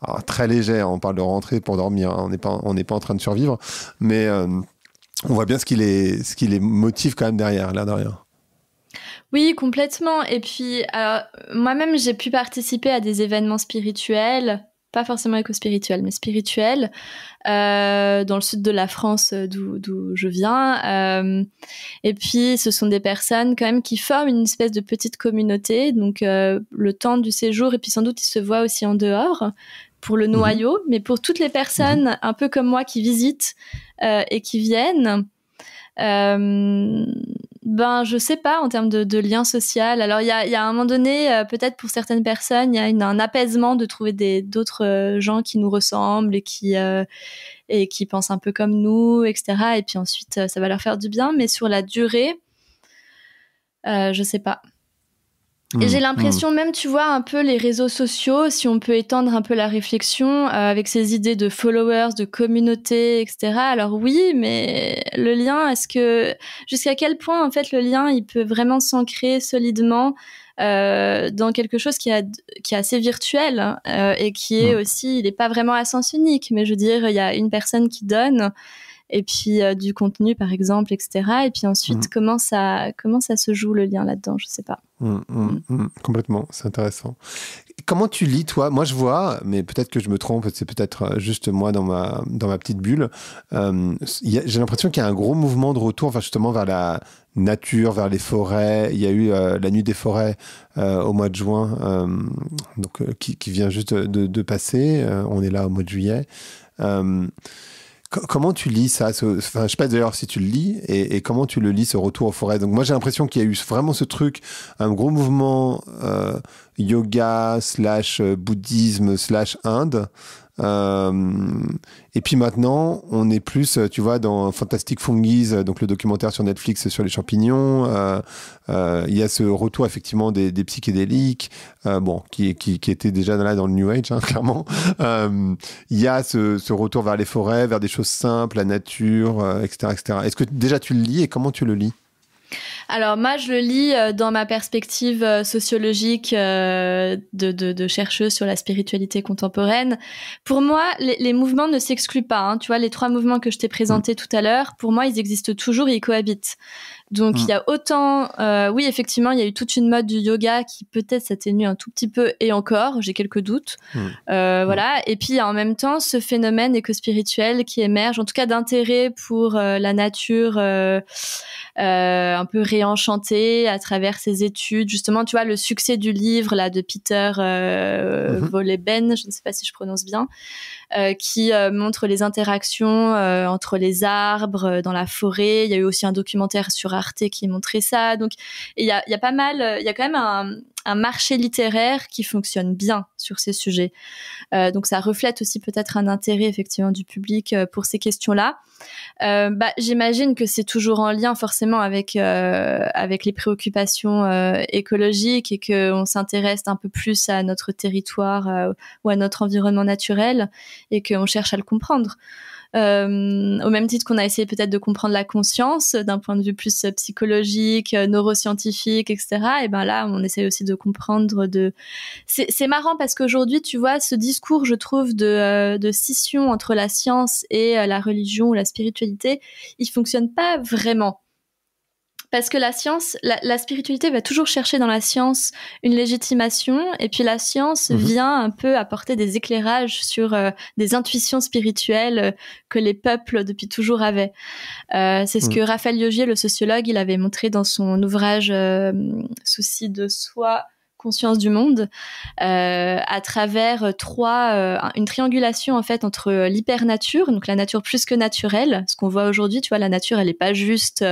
alors, très léger, on parle de rentrer pour dormir, hein, on n'est pas en train de survivre, mais on voit bien ce qui les motive quand même derrière, l'air de rien. Oui, complètement. Et puis, alors, moi-même, j'ai pu participer à des événements spirituels, pas forcément éco-spirituels, mais spirituels, dans le sud de la France, d'où je viens. Et puis, ce sont des personnes quand même qui forment une espèce de petite communauté. Donc, le temps du séjour, et puis sans doute, ils se voient aussi en dehors pour le noyau. Mais pour toutes les personnes, un peu comme moi, qui visitent et qui viennent, ben je sais pas en termes de lien social. Alors il y a un moment donné, peut-être pour certaines personnes, il y a un apaisement de trouver d'autres gens qui nous ressemblent et qui pensent un peu comme nous, etc. Et puis ensuite ça va leur faire du bien. Mais sur la durée, je sais pas. Et j'ai l'impression même, tu vois, un peu les réseaux sociaux, si on peut étendre un peu la réflexion avec ces idées de followers, de communauté, etc. Alors oui, mais le lien, jusqu'à quel point en fait le lien, il peut vraiment s'ancrer solidement dans quelque chose qui est assez virtuel et qui est aussi, il n'est pas vraiment à sens unique, mais je veux dire, il y a une personne qui donne. Et puis du contenu par exemple, etc. Et puis ensuite comment ça se joue le lien là-dedans, je sais pas. Complètement, c'est intéressant. Comment tu lis, toi? Moi, je vois, mais peut-être que je me trompe, c'est peut-être juste moi dans ma petite bulle. J'ai l'impression qu'il y a un gros mouvement de retour, enfin, justement, vers la nature, vers les forêts. Il y a eu la nuit des forêts au mois de juin, donc, qui vient juste de passer. On est là au mois de juillet. Comment tu lis ça? Enfin, je sais pas d'ailleurs si tu le lis et comment tu le lis, ce retour aux forêts. Donc moi j'ai l'impression qu'il y a eu vraiment ce truc, un gros mouvement yoga / bouddhisme / Inde. Et puis maintenant, on est plus, tu vois, dans Fantastic Fungus, donc le documentaire sur Netflix sur les champignons. Il y a ce retour effectivement des psychédéliques, bon, qui était déjà là dans le New Age, hein, clairement. Il y a ce retour vers les forêts, vers des choses simples, la nature, etc., etc. Est-ce que déjà tu le lis et comment tu le lis? Alors moi, je le lis dans ma perspective sociologique de chercheuse sur la spiritualité contemporaine. Pour moi, les mouvements ne s'excluent pas. Hein. Tu vois, les 3 mouvements que je t'ai présentés tout à l'heure, pour moi, ils existent toujours et ils cohabitent. Donc il y a autant, oui effectivement, il y a eu toute une mode du yoga qui peut-être s'atténue un tout petit peu et encore, j'ai quelques doutes. Voilà. Et puis il y a en même temps ce phénomène éco-spirituel qui émerge, en tout cas d'intérêt pour la nature un peu réenchantée à travers ses études. Justement, tu vois, le succès du livre là de Peter Wohlleben, je ne sais pas si je prononce bien, qui montre les interactions entre les arbres dans la forêt. Il y a eu aussi un documentaire sur Arte qui montrait ça. Donc, il y a pas mal, il y a quand même un marché littéraire qui fonctionne bien sur ces sujets. Donc, ça reflète aussi peut-être un intérêt effectivement du public pour ces questions-là. J'imagine que c'est toujours en lien forcément avec les préoccupations écologiques et qu'on s'intéresse un peu plus à notre territoire ou à notre environnement naturel et qu'on cherche à le comprendre. Au même titre qu'on a essayé peut-être de comprendre la conscience d'un point de vue plus psychologique, neuroscientifique, etc. Et ben là, on essaie aussi de comprendre. C'est marrant parce qu'aujourd'hui, tu vois, ce discours, je trouve, de scission entre la science et la religion ou la spiritualité, il fonctionne pas vraiment. Parce que la science, la spiritualité va toujours chercher dans la science une légitimation, et puis la science vient un peu apporter des éclairages sur des intuitions spirituelles que les peuples depuis toujours avaient. C'est ce que Raphaël Liogier, le sociologue, il avait montré dans son ouvrage Souci de soi, conscience du monde, à travers une triangulation en fait entre l'hypernature, donc la nature plus que naturelle, ce qu'on voit aujourd'hui, tu vois, la nature elle est pas juste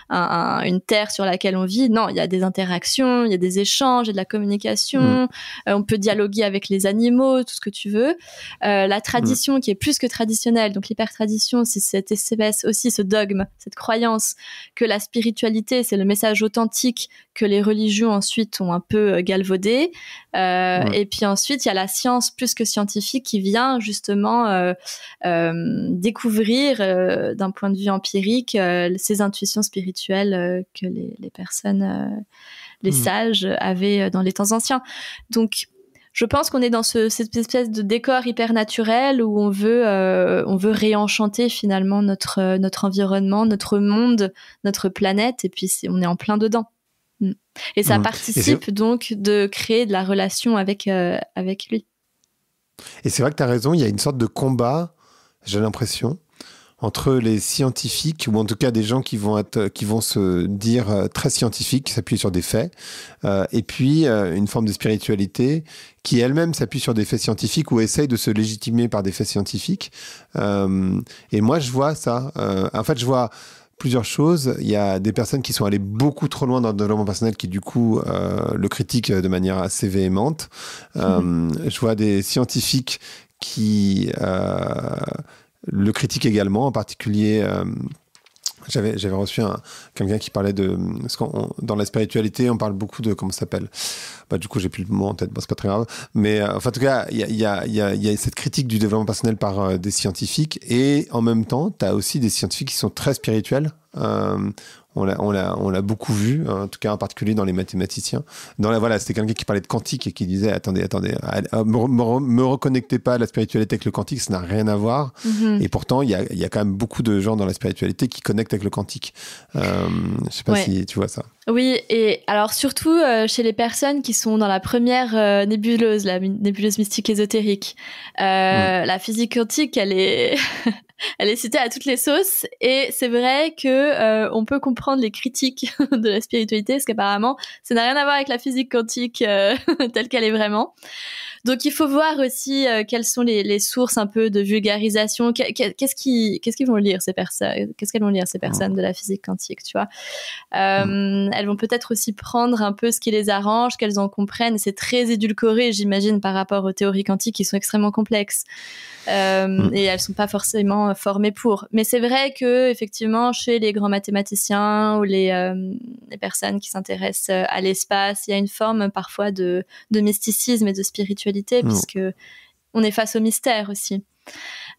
une terre sur laquelle on vit, non, il y a des interactions, il y a des échanges, il y a de la communication, on peut dialoguer avec les animaux, tout ce que tu veux, la tradition qui est plus que traditionnelle, donc l'hypertradition, c'est cette espèce aussi, ce dogme, cette croyance que la spiritualité c'est le message authentique que les religions ensuite ont un peu galvaudé. Et puis ensuite, il y a la science plus que scientifique qui vient justement découvrir d'un point de vue empirique ces intuitions spirituelles que les personnes les sages avaient dans les temps anciens. Donc, je pense qu'on est dans cette espèce de décor hyper naturel où on veut réenchanter finalement notre environnement, notre monde, notre planète, et puis on est en plein dedans. Et ça participe donc de créer de la relation avec lui. Et c'est vrai que tu as raison, il y a une sorte de combat, j'ai l'impression, entre les scientifiques, ou en tout cas des gens qui vont se dire très scientifiques, s'appuyer sur des faits, et puis une forme de spiritualité qui elle-même s'appuie sur des faits scientifiques ou essaye de se légitimer par des faits scientifiques. Et moi, je vois ça. En fait, je vois plusieurs choses. Il y a des personnes qui sont allées beaucoup trop loin dans le développement personnel qui, du coup, le critiquent de manière assez véhémente. Je vois des scientifiques qui le critiquent également, en particulier... J'avais reçu quelqu'un qui parlait de... dans la spiritualité, on parle beaucoup de... Comment ça s'appelle ? Du coup, j'ai plus le mot en tête, c'est pas très grave. Mais enfin, en tout cas, il y a cette critique du développement personnel par des scientifiques. Et en même temps, tu as aussi des scientifiques qui sont très spirituels. On l'a beaucoup vu, en tout cas en particulier dans les mathématiciens. Voilà, c'était quelqu'un qui parlait de quantique et qui disait attendez, me reconnectez pas à la spiritualité avec le quantique, ça n'a rien à voir. Et pourtant, il y a quand même beaucoup de gens dans la spiritualité qui connectent avec le quantique. Je sais pas si tu vois ça. Oui, et alors surtout chez les personnes qui sont dans la première nébuleuse, la nébuleuse mystique ésotérique. La physique quantique, elle est... Elle est citée à toutes les sauces, et c'est vrai que on peut comprendre les critiques de la spiritualité, parce qu'apparemment, ça n'a rien à voir avec la physique quantique telle qu'elle est vraiment. Donc, il faut voir aussi quelles sont les sources un peu de vulgarisation. Qu'est-ce qu'ils vont lire ces personnes ? Qu'est-ce qu'elles vont lire ces personnes de la physique quantique, tu vois ? Elles vont peut-être aussi prendre un peu ce qui les arrange, qu'elles en comprennent. C'est très édulcoré, j'imagine, par rapport aux théories quantiques qui sont extrêmement complexes. Et elles sont pas forcément formées pour. Mais c'est vrai que effectivement, chez les grands mathématiciens ou les personnes qui s'intéressent à l'espace, il y a une forme parfois de mysticisme et de spiritualité, puisque on est face au mystère aussi.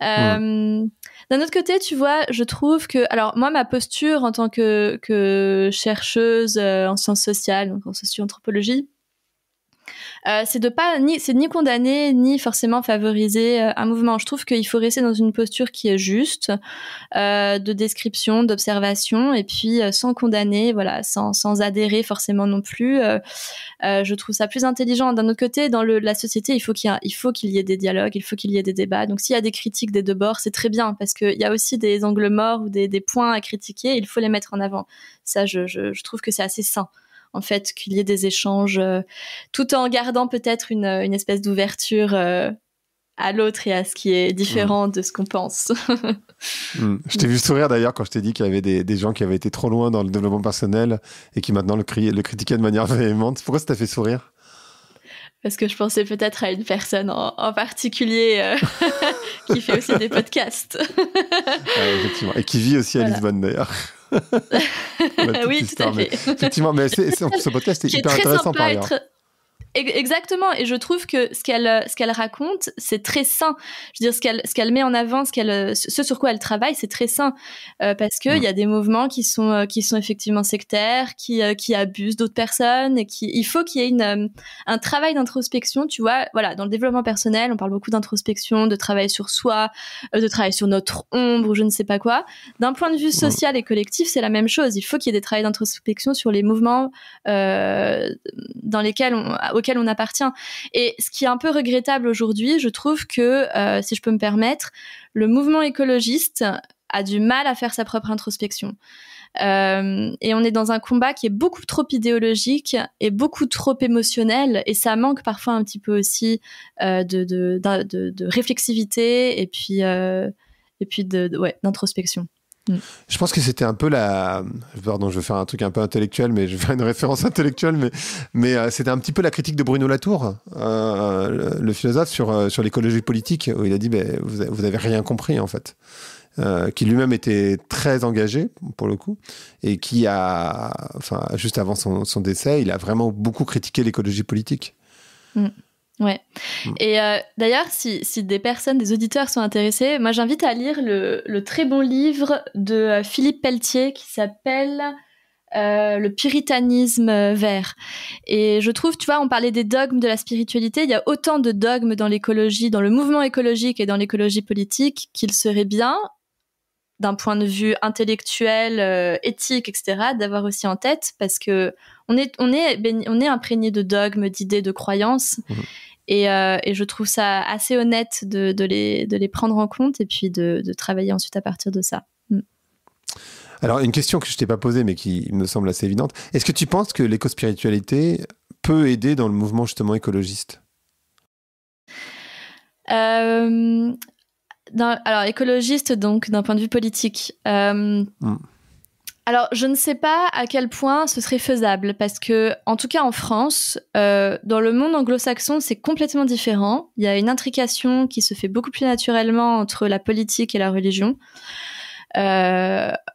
D'un autre côté, tu vois, je trouve que, alors moi, ma posture en tant que chercheuse en sciences sociales, donc en socio-anthropologie, c'est de ni condamner ni forcément favoriser un mouvement. Je trouve qu'il faut rester dans une posture qui est juste, de description, d'observation, et puis sans condamner, voilà, sans adhérer forcément non plus. Je trouve ça plus intelligent. D'un autre côté, dans la société, il faut qu'il y ait des dialogues, il faut qu'il y ait des débats. Donc s'il y a des critiques des deux bords, c'est très bien, parce qu'il y a aussi des angles morts ou des points à critiquer, il faut les mettre en avant. Ça, je trouve que c'est assez sain, en fait, qu'il y ait des échanges, tout en gardant peut-être une espèce d'ouverture à l'autre et à ce qui est différent de ce qu'on pense. Je t'ai vu sourire d'ailleurs quand je t'ai dit qu'il y avait des gens qui avaient été trop loin dans le développement personnel et qui maintenant le critiquaient de manière véhémente. Pourquoi ça t'a fait sourire ? Parce que je pensais peut-être à une personne en particulier qui fait aussi des podcasts. Effectivement. Et qui vit aussi à Lisbonne d'ailleurs. Oui, tout à fait. Effectivement, mais ce podcast est hyper intéressant par ailleurs. Exactement, et je trouve que ce qu'elle raconte, c'est très sain. Je veux dire, ce qu'elle met en avant, ce sur quoi elle travaille, c'est très sain, parce que il y a des mouvements qui sont effectivement sectaires, qui abusent d'autres personnes, et il faut qu'il y ait un travail d'introspection, tu vois. Voilà, dans le développement personnel, on parle beaucoup d'introspection, de travail sur soi, de travail sur notre ombre ou je ne sais pas quoi. D'un point de vue social et collectif, c'est la même chose. Il faut qu'il y ait des travails d'introspection sur les mouvements auquel on appartient. Et ce qui est un peu regrettable aujourd'hui, je trouve que, si je peux me permettre, le mouvement écologiste a du mal à faire sa propre introspection. Et on est dans un combat qui est beaucoup trop idéologique et beaucoup trop émotionnel, et ça manque parfois un petit peu aussi de réflexivité et puis d'introspection. Je pense que c'était un peu pardon, je vais faire un truc un peu intellectuel, mais je vais faire une référence intellectuelle, mais c'était un petit peu la critique de Bruno Latour, le philosophe, sur l'écologie politique, où il a dit vous avez rien compris en fait. Qui lui-même était très engagé pour le coup, et qui juste avant son décès, il a vraiment beaucoup critiqué l'écologie politique. Ouais. Et d'ailleurs, si des auditeurs sont intéressés, moi j'invite à lire le très bon livre de Philippe Pelletier qui s'appelle le puritanisme vert. Et je trouve, tu vois, on parlait des dogmes de la spiritualité, il y a autant de dogmes dans l'écologie, dans le mouvement écologique et dans l'écologie politique qu'il serait bien, d'un point de vue intellectuel, éthique, etc., d'avoir aussi en tête, parce que on est imprégné de dogmes, d'idées, de croyances, et je trouve ça assez honnête de les prendre en compte et puis de travailler ensuite à partir de ça. Alors, une question que je t'ai pas posée, mais qui me semble assez évidente. Est-ce que tu penses que l'écospiritualité peut aider dans le mouvement justement écologiste ? Alors, écologiste, donc, d'un point de vue politique. Alors, je ne sais pas à quel point ce serait faisable, parce que, en tout cas en France, dans le monde anglo-saxon, c'est complètement différent. Il y a une intrication qui se fait beaucoup plus naturellement entre la politique et la religion.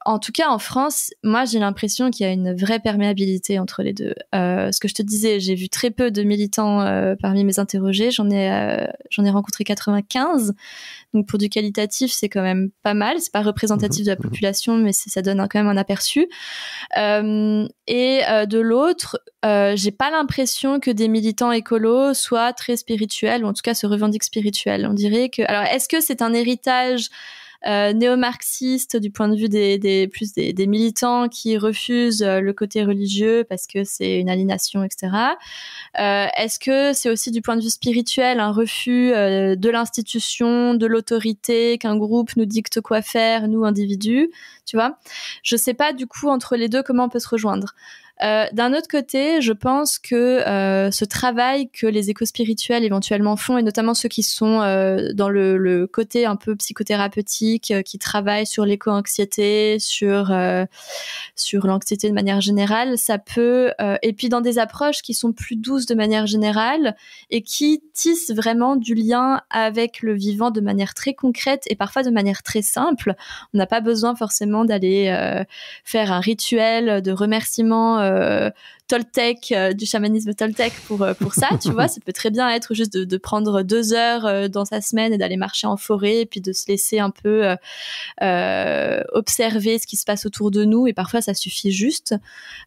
En tout cas, en France, moi, j'ai l'impression qu'il y a une vraie perméabilité entre les deux. Ce que je te disais, j'ai vu très peu de militants parmi mes interrogés. J'en ai rencontré 95. Donc, pour du qualitatif, c'est quand même pas mal. C'est pas représentatif de la population, mais ça donne quand même un aperçu. De l'autre, j'ai pas l'impression que des militants écolos soient très spirituels, ou en tout cas se revendiquent spirituels. On dirait que... Alors, est-ce que c'est un héritage néo-marxiste du point de vue des militants qui refusent le côté religieux parce que c'est une aliénation, etc. Est-ce que c'est aussi du point de vue spirituel un refus de l'institution, de l'autorité, qu'un groupe nous dicte quoi faire, nous individus, tu vois ? Je sais pas du coup entre les deux comment on peut se rejoindre. D'un autre côté, je pense que ce travail que les éco-spirituels éventuellement font, et notamment ceux qui sont dans le côté un peu psychothérapeutique, qui travaillent sur l'éco-anxiété, sur l'anxiété de manière générale, ça peut... et puis dans des approches qui sont plus douces de manière générale et qui tissent vraiment du lien avec le vivant de manière très concrète et parfois de manière très simple. On n'a pas besoin forcément d'aller faire un rituel de remerciement Toltec, du chamanisme Toltec pour ça, tu vois. Ça peut très bien être juste de prendre 2 heures dans sa semaine et d'aller marcher en forêt et puis de se laisser un peu observer ce qui se passe autour de nous, et parfois ça suffit juste.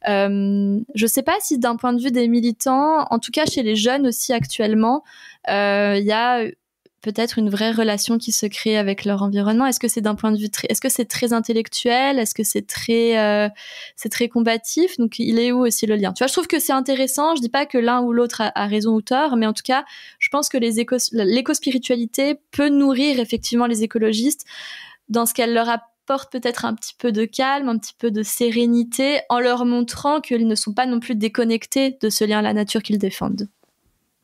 Je sais pas si d'un point de vue des militants, en tout cas chez les jeunes aussi actuellement, il y a peut-être une vraie relation qui se crée avec leur environnement. Est-ce que c'est d'un point de vue est-ce que c'est très intellectuel? Est-ce que c'est très combatif? Donc, il est où aussi le lien? Tu vois, je trouve que c'est intéressant. Je dis pas que l'un ou l'autre a raison ou tort, mais en tout cas, je pense que l'éco-spiritualité peut nourrir effectivement les écologistes dans ce qu'elle leur apporte peut-être un petit peu de calme, un petit peu de sérénité, en leur montrant qu'ils ne sont pas non plus déconnectés de ce lien à la nature qu'ils défendent.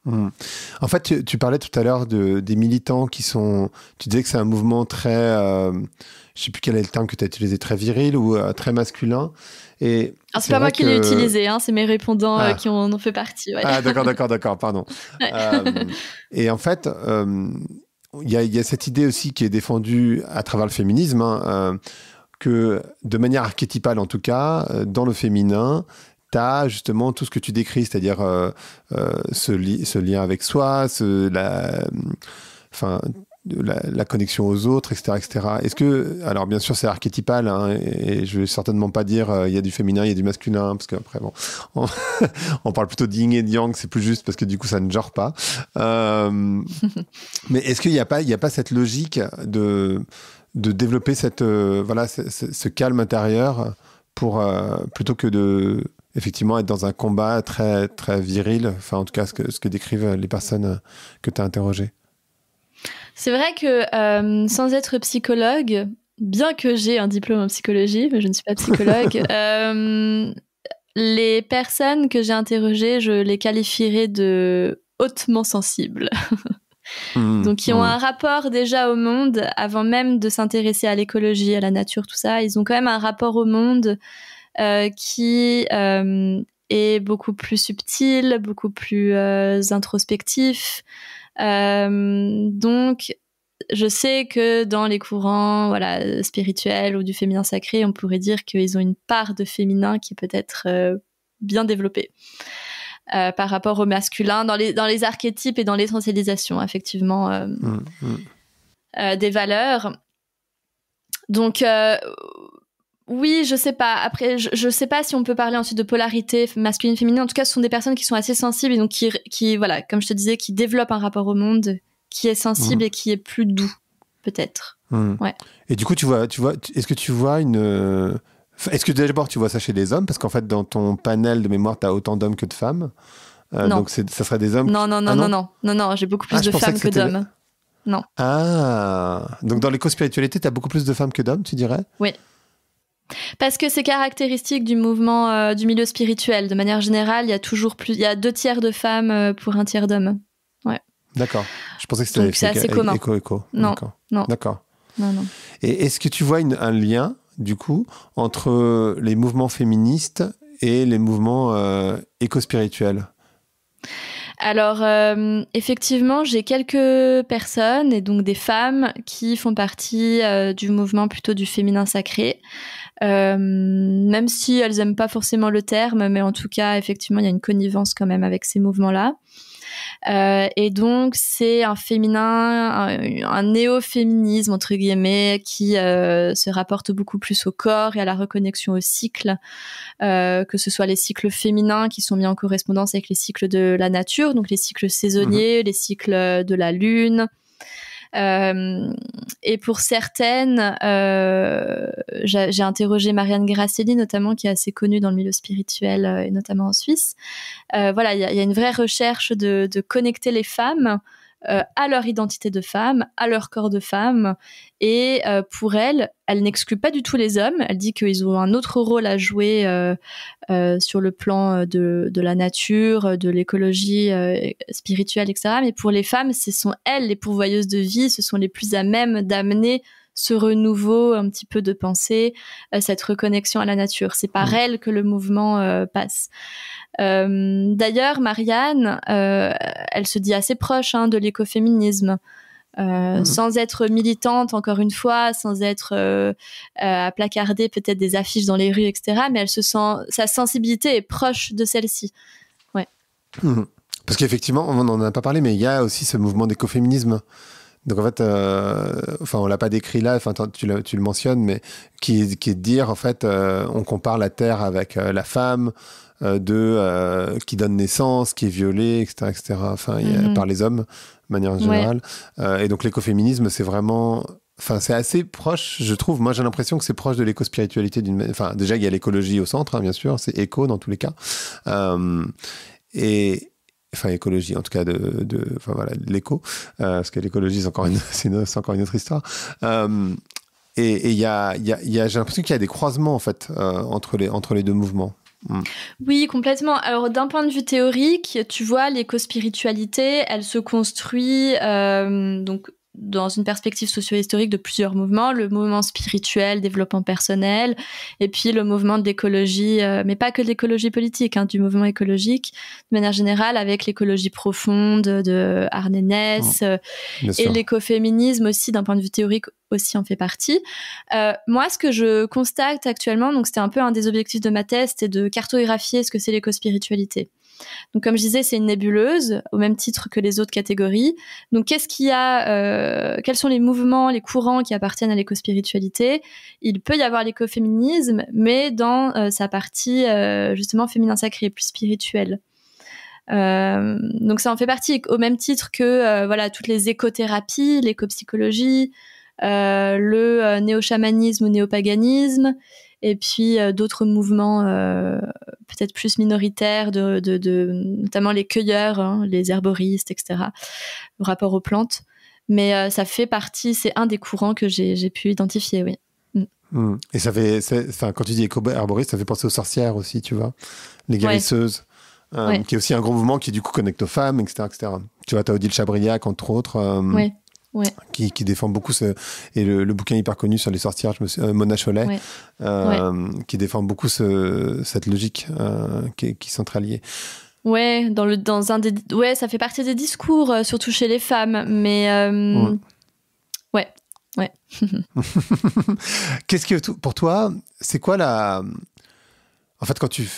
En fait, tu parlais tout à l'heure des militants qui sont... Tu disais que c'est un mouvement très... je ne sais plus quel est le terme que tu as utilisé, très viril ou très masculin. Et alors, c'est pas moi qui l'ai utilisé, hein, c'est mes répondants qui en ont fait partie. Ouais. Ah, d'accord, pardon. Et en fait, il y a cette idée aussi qui est défendue à travers le féminisme, que de manière archétypale en tout cas, dans le féminin, t'as justement tout ce que tu décris, c'est-à-dire ce lien avec soi, la connexion aux autres, etc., etc. Est-ce que, alors bien sûr c'est archétypal, hein, et je vais certainement pas dire il y a du féminin, il y a du masculin, parce qu'après bon, on parle plutôt de yin et de yang, c'est plus juste parce que du coup ça ne genre pas. Mais est-ce qu'il n'y a pas cette logique de développer ce calme intérieur pour plutôt que de effectivement être dans un combat très très viril, enfin en tout cas ce que décrivent les personnes que tu as interrogées? C'est vrai que sans être psychologue, bien que j'ai un diplôme en psychologie, mais je ne suis pas psychologue, les personnes que j'ai interrogées, je les qualifierais de hautement sensibles. Donc, qui ont un rapport déjà au monde, avant même de s'intéresser à l'écologie, à la nature, tout ça, ils ont quand même un rapport au monde qui est beaucoup plus subtil, beaucoup plus introspectif. Donc, je sais que dans les courants spirituels ou du féminin sacré, on pourrait dire qu'ils ont une part de féminin qui peut être bien développée par rapport au masculin, dans les archétypes et dans l'essentialisation, effectivement, des valeurs. Donc, Oui, je sais pas. Après, je sais pas si on peut parler ensuite de polarité masculine, féminine. En tout cas, ce sont des personnes qui sont assez sensibles et donc qui voilà, comme je te disais, qui développent un rapport au monde qui est sensible et qui est plus doux, peut-être. Ouais. Et du coup, est-ce que tu vois est-ce que d'abord tu vois ça chez les hommes? Parce qu'en fait, dans ton panel de mémoire, tu as autant d'hommes que de femmes. Non. Donc ça serait des hommes. Non, j'ai beaucoup plus de femmes que d'hommes. Non. Ah, donc dans l'éco-spiritualité, tu as beaucoup plus de femmes que d'hommes, tu dirais? Oui. Parce que c'est caractéristique du mouvement du milieu spirituel. De manière générale, il y a 2 tiers de femmes pour 1 tiers d'hommes. Ouais. D'accord. Je pensais que c'était donc c'est assez commun. Éco. Non. D'accord. Non. Et est-ce que tu vois un lien, du coup, entre les mouvements féministes et les mouvements éco-spirituels? Alors, effectivement, j'ai quelques personnes, et donc des femmes, qui font partie du mouvement plutôt du féminin sacré. Même si elles aiment pas forcément le terme, mais en tout cas, effectivement, il y a une connivence quand même avec ces mouvements-là. Et donc, c'est un féminin, un néo-féminisme, entre guillemets, qui se rapporte beaucoup plus au corps et à la reconnexion au cycle, que ce soit les cycles féminins qui sont mis en correspondance avec les cycles de la nature, donc les cycles saisonniers, les cycles de la lune. Et pour certaines, j'ai interrogé Marianne Grasselli notamment, qui est assez connue dans le milieu spirituel et notamment en Suisse. Voilà, il y a une vraie recherche de connecter les femmes à leur identité de femme, à leur corps de femme. Et pour elle n'exclut pas du tout les hommes. Elle dit qu'ils ont un autre rôle à jouer sur le plan de la nature, de l'écologie spirituelle, etc. Mais pour les femmes, ce sont elles les pourvoyeuses de vie, ce sont les plus à même d'amener ce renouveau un petit peu de pensée, cette reconnexion à la nature. C'est par elle que le mouvement passe. D'ailleurs, Marianne, elle se dit assez proche de l'écoféminisme. Sans être militante, encore une fois, sans être à placarder peut-être des affiches dans les rues, etc. Mais elle se sent, sa sensibilité est proche de celle-ci. Ouais. Parce qu'effectivement, on n'en a pas parlé, mais il y a aussi ce mouvement d'écoféminisme. Donc en fait, on l'a pas décrit là, tu le mentionnes, mais qui est de dire en fait, on compare la terre avec la femme, qui donne naissance, qui est violée, etc. Enfin, par les hommes, de manière générale. Ouais. Et donc l'écoféminisme, c'est vraiment, c'est assez proche, je trouve. Moi, j'ai l'impression que c'est proche de l'éco-spiritualité enfin, déjà, il y a l'écologie au centre, bien sûr, c'est éco dans tous les cas. Écologie, en tout cas, de l'éco, parce que l'écologie, c'est encore une autre histoire. Et j'ai l'impression qu'il y a des croisements, en fait, entre les deux mouvements. Oui, complètement. Alors, d'un point de vue théorique, tu vois, l'éco-spiritualité, elle se construit donc dans une perspective socio-historique de plusieurs mouvements, le mouvement spirituel, développement personnel, et puis le mouvement de l'écologie, mais pas que de l'écologie politique, du mouvement écologique, de manière générale, avec l'écologie profonde de Arne Naess, et l'écoféminisme aussi, d'un point de vue théorique, aussi en fait partie. Moi, ce que je constate actuellement, donc c'était un peu un des objectifs de ma thèse, c'est de cartographier ce que c'est l'éco-spiritualité. Donc, comme je disais, c'est une nébuleuse, au même titre que les autres catégories. Donc, qu'est-ce qu'il y a quels sont les mouvements, les courants qui appartiennent à l'éco-spiritualité? Il peut y avoir l'écoféminisme, mais dans sa partie, justement, féminin sacré, plus spirituelle. Donc, ça en fait partie, au même titre que toutes les écothérapies, l'écopsychologie, le néo-chamanisme ou néo-paganisme, et puis d'autres mouvements peut-être plus minoritaires, notamment les cueilleurs, les herboristes, etc., le rapport aux plantes. Mais ça fait partie, c'est un des courants que j'ai pu identifier, oui. Et quand tu dis éco-herboriste, ça fait penser aux sorcières aussi, tu vois, les guérisseuses, qui est aussi un gros mouvement qui du coup connecte aux femmes, etc. Tu vois, t'as Odile Chabriac, entre autres. Qui défend beaucoup et le bouquin hyper connu sur les sorcières, Mona Chollet, qui défend beaucoup cette logique qui sont très liées. Ouais, ça fait partie des discours, surtout chez les femmes, mais ouais. Qu'est-ce que pour toi, c'est quoi en fait, quand tu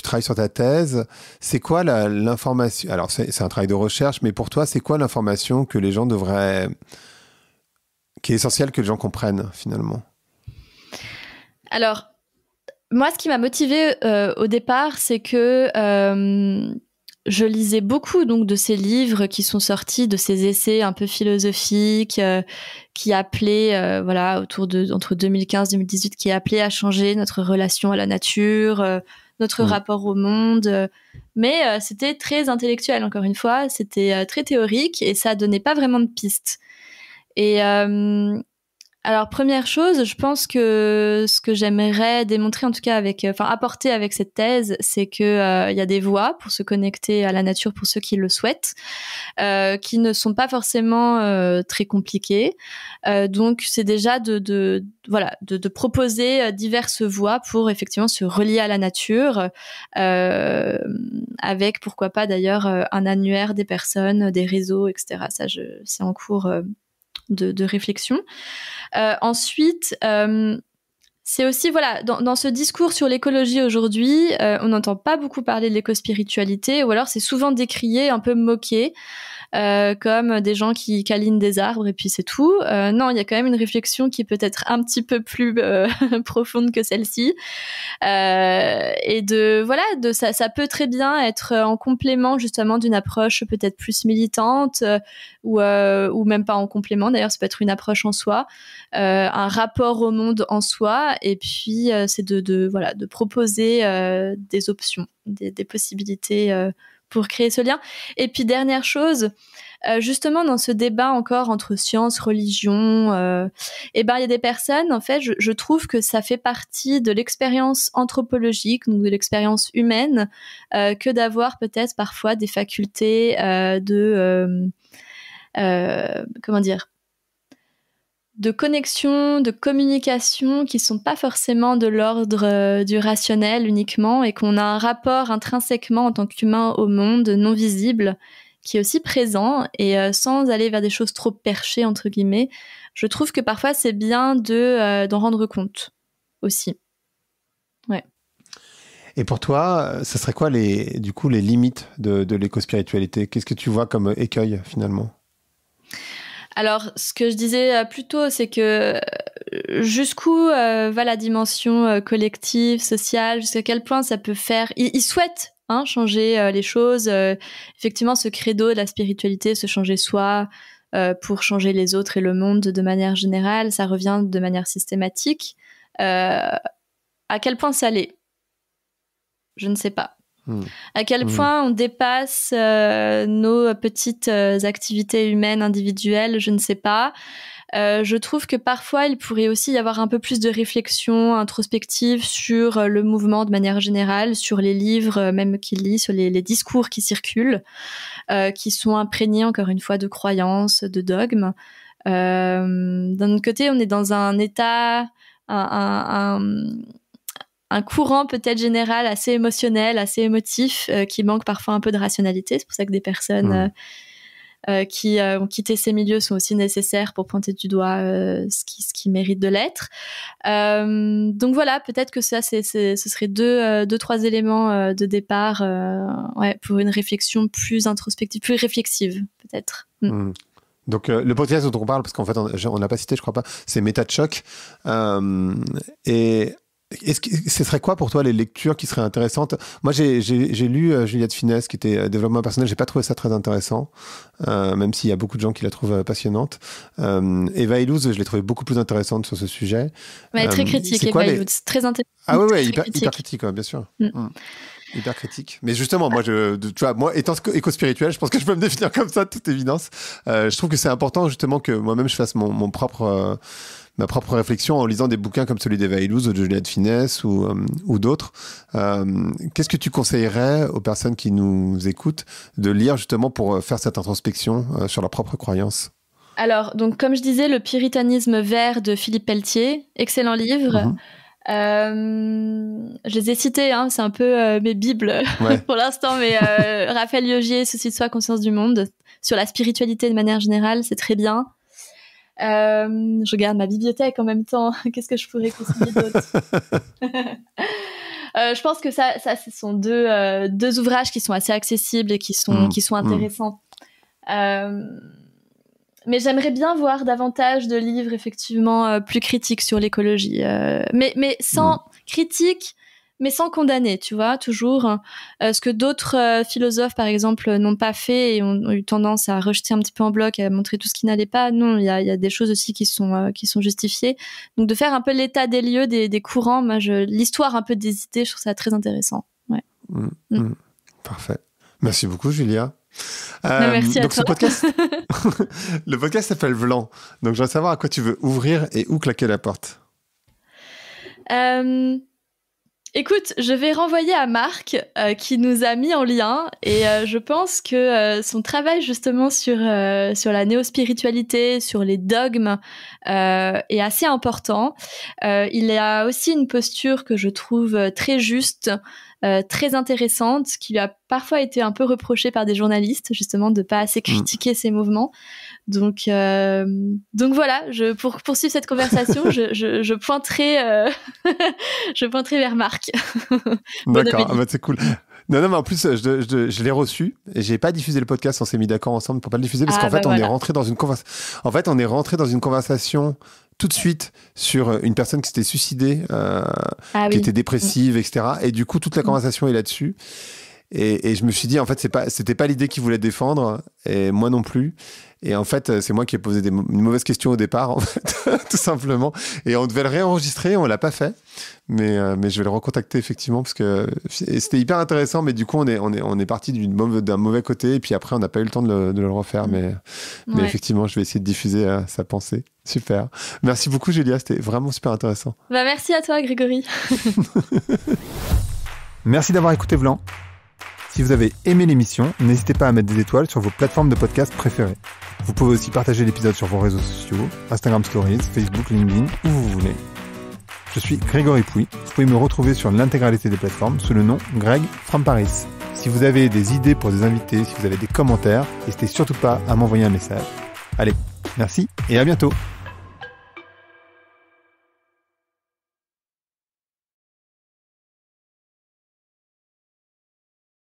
travailles sur ta thèse, c'est quoi l'information? Alors, c'est un travail de recherche, mais pour toi, c'est quoi l'information que les gens qui est essentielle que les gens comprennent, finalement? Alors, moi, ce qui m'a motivée au départ, c'est que je lisais beaucoup donc de ces livres qui sont sortis, de ces essais un peu philosophiques qui appelaient, voilà, entre 2015-2018, qui appelaient à changer notre relation à la nature, notre rapport au monde. Mais c'était très intellectuel, encore une fois, c'était très théorique et ça donnait pas vraiment de pistes. Et alors, première chose, je pense que ce que j'aimerais démontrer, en tout cas apporter avec cette thèse, c'est que y a des voies pour se connecter à la nature pour ceux qui le souhaitent, qui ne sont pas forcément très compliquées. Donc, c'est déjà de proposer diverses voies pour effectivement se relier à la nature, avec pourquoi pas d'ailleurs un annuaire des personnes, des réseaux, etc. Ça, c'est en cours de réflexion. Ensuite, c'est aussi, voilà, dans ce discours sur l'écologie aujourd'hui, on n'entend pas beaucoup parler de l'éco-spiritualité, ou alors c'est souvent décrié, un peu moqué, comme des gens qui câlinent des arbres et puis c'est tout. Non, il y a quand même une réflexion qui peut être un petit peu plus profonde que celle-ci. Et ça peut très bien être en complément justement d'une approche peut-être plus militante, ou même pas en complément. D'ailleurs, ça peut être une approche en soi, un rapport au monde en soi, et puis c'est de proposer des options, des possibilités pour créer ce lien. Et puis dernière chose, justement dans ce débat encore entre science, religion, il y a des personnes, en fait, je trouve que ça fait partie de l'expérience anthropologique, donc de l'expérience humaine, que d'avoir peut-être parfois des facultés de connexion, de communication qui sont pas forcément de l'ordre du rationnel uniquement, et qu'on a un rapport intrinsèquement en tant qu'humain au monde non visible qui est aussi présent, et sans aller vers des choses trop perchées entre guillemets, je trouve que parfois c'est bien d'en rendre compte aussi. Ouais. Et pour toi, ce serait quoi les limites de l'éco-spiritualité? Qu'est-ce que tu vois comme écueil finalement? Alors, ce que je disais plus tôt, c'est que jusqu'où va la dimension collective, sociale, jusqu'à quel point ça peut faire... Ils souhaitent changer les choses. Effectivement, ce credo de la spiritualité, se changer soi pour changer les autres et le monde de manière générale, ça revient de manière systématique. À quel point ça l'est? Je ne sais pas. À quel point on dépasse nos petites activités humaines individuelles, je ne sais pas. Je trouve que parfois, il pourrait aussi y avoir un peu plus de réflexion introspective sur le mouvement de manière générale, sur les livres même qu'il lit, sur les discours qui circulent, qui sont imprégnés, encore une fois, de croyances, de dogmes. D'un autre côté, on est dans un état... un courant peut-être général assez émotionnel, assez émotif, qui manque parfois un peu de rationalité. C'est pour ça que des personnes qui ont quitté ces milieux sont aussi nécessaires pour pointer du doigt ce qui mérite de l'être. Donc voilà, peut-être que ça, ce serait deux, trois éléments de départ pour une réflexion plus introspective, plus réflexive peut-être. Donc le podcast dont on parle, parce qu'en fait on l'a pas cité, je crois pas, c'est Méta de choc. Et est-ce que ce serait quoi pour toi les lectures qui seraient intéressantes? Moi j'ai lu Juliette Finesse qui était développement personnel, j'ai pas trouvé ça très intéressant, même s'il y a beaucoup de gens qui la trouvent passionnante. Eva Illouz, je l'ai trouvée beaucoup plus intéressante sur ce sujet. Elle est très critique, Eva Illouz, très intéressante. Ah ouais, hyper critique, bien sûr. Hyper critique. Mais justement, moi, moi, étant éco-spirituel, je pense que je peux me définir comme ça, de toute évidence. Je trouve que c'est important, justement, que moi-même, je fasse ma propre réflexion en lisant des bouquins comme celui d'Eva Illouz ou de Juliette Finesse ou d'autres. Qu'est-ce que tu conseillerais aux personnes qui nous écoutent de lire, justement, pour faire cette introspection sur leurs propres croyances? Alors, donc, comme je disais, Le Puritanisme vert de Philippe Pelletier, excellent livre. Je les ai cités, c'est un peu mes bibles pour l'instant, mais Raphaël Liogier, Souci de soi, conscience du monde, sur la spiritualité de manière générale, c'est très bien. Je regarde ma bibliothèque en même temps, qu'est-ce que je pourrais conseiller d'autre? Je pense que ça ce sont deux ouvrages qui sont assez accessibles et qui sont intéressants. mais j'aimerais bien voir davantage de livres effectivement plus critiques sur l'écologie, mais sans critique, mais sans condamner, tu vois, toujours. Ce que d'autres philosophes, par exemple, n'ont pas fait et ont eu tendance à rejeter un petit peu en bloc, à montrer tout ce qui n'allait pas. Non, il y a des choses aussi qui sont justifiées. Donc, de faire un peu l'état des lieux, des courants, l'histoire un peu des idées, je trouve ça très intéressant. Ouais. Parfait. Merci beaucoup, Julia. Merci à donc toi. Le podcast s'appelle Vlan. Donc, je voudrais savoir à quoi tu veux ouvrir et où claquer la porte. Écoute, je vais renvoyer à Marc qui nous a mis en lien et je pense que son travail justement sur la néospiritualité, sur les dogmes est assez important. Il a aussi une posture que je trouve très juste, très intéressante, qui lui a parfois été un peu reprochée par des journalistes justement de pas assez critiquer ses mouvements. Donc voilà, pour poursuivre cette conversation, je pointerai vers Marc. D'accord, c'est cool. Non, mais en plus, je l'ai reçu et j'ai pas diffusé le podcast. On s'est mis d'accord ensemble pour pas le diffuser parce qu'en fait, on est rentré dans une conversation tout de suite sur une personne qui s'était suicidée, qui était dépressive, etc. Et du coup, toute la conversation est là-dessus. Et je me suis dit, en fait, c'était pas l'idée qu'il voulait défendre, et moi non plus. Et en fait, c'est moi qui ai posé une mauvaise question au départ, en fait, tout simplement. Et on devait le réenregistrer, on l'a pas fait. Mais je vais le recontacter, effectivement, parce que c'était hyper intéressant. Mais du coup, on est parti d'un mauvais côté. Et puis après, on n'a pas eu le temps de le refaire. Mais effectivement, je vais essayer de diffuser sa pensée. Super. Merci beaucoup, Julia. C'était vraiment super intéressant. Merci à toi, Grégory. Merci d'avoir écouté Vlan. Si vous avez aimé l'émission, n'hésitez pas à mettre des étoiles sur vos plateformes de podcast préférées. Vous pouvez aussi partager l'épisode sur vos réseaux sociaux, Instagram Stories, Facebook, LinkedIn, où vous voulez. Je suis Grégory Pouy. Vous pouvez me retrouver sur l'intégralité des plateformes sous le nom Greg from Paris. Si vous avez des idées pour des invités, si vous avez des commentaires, n'hésitez surtout pas à m'envoyer un message. Allez, merci et à bientôt.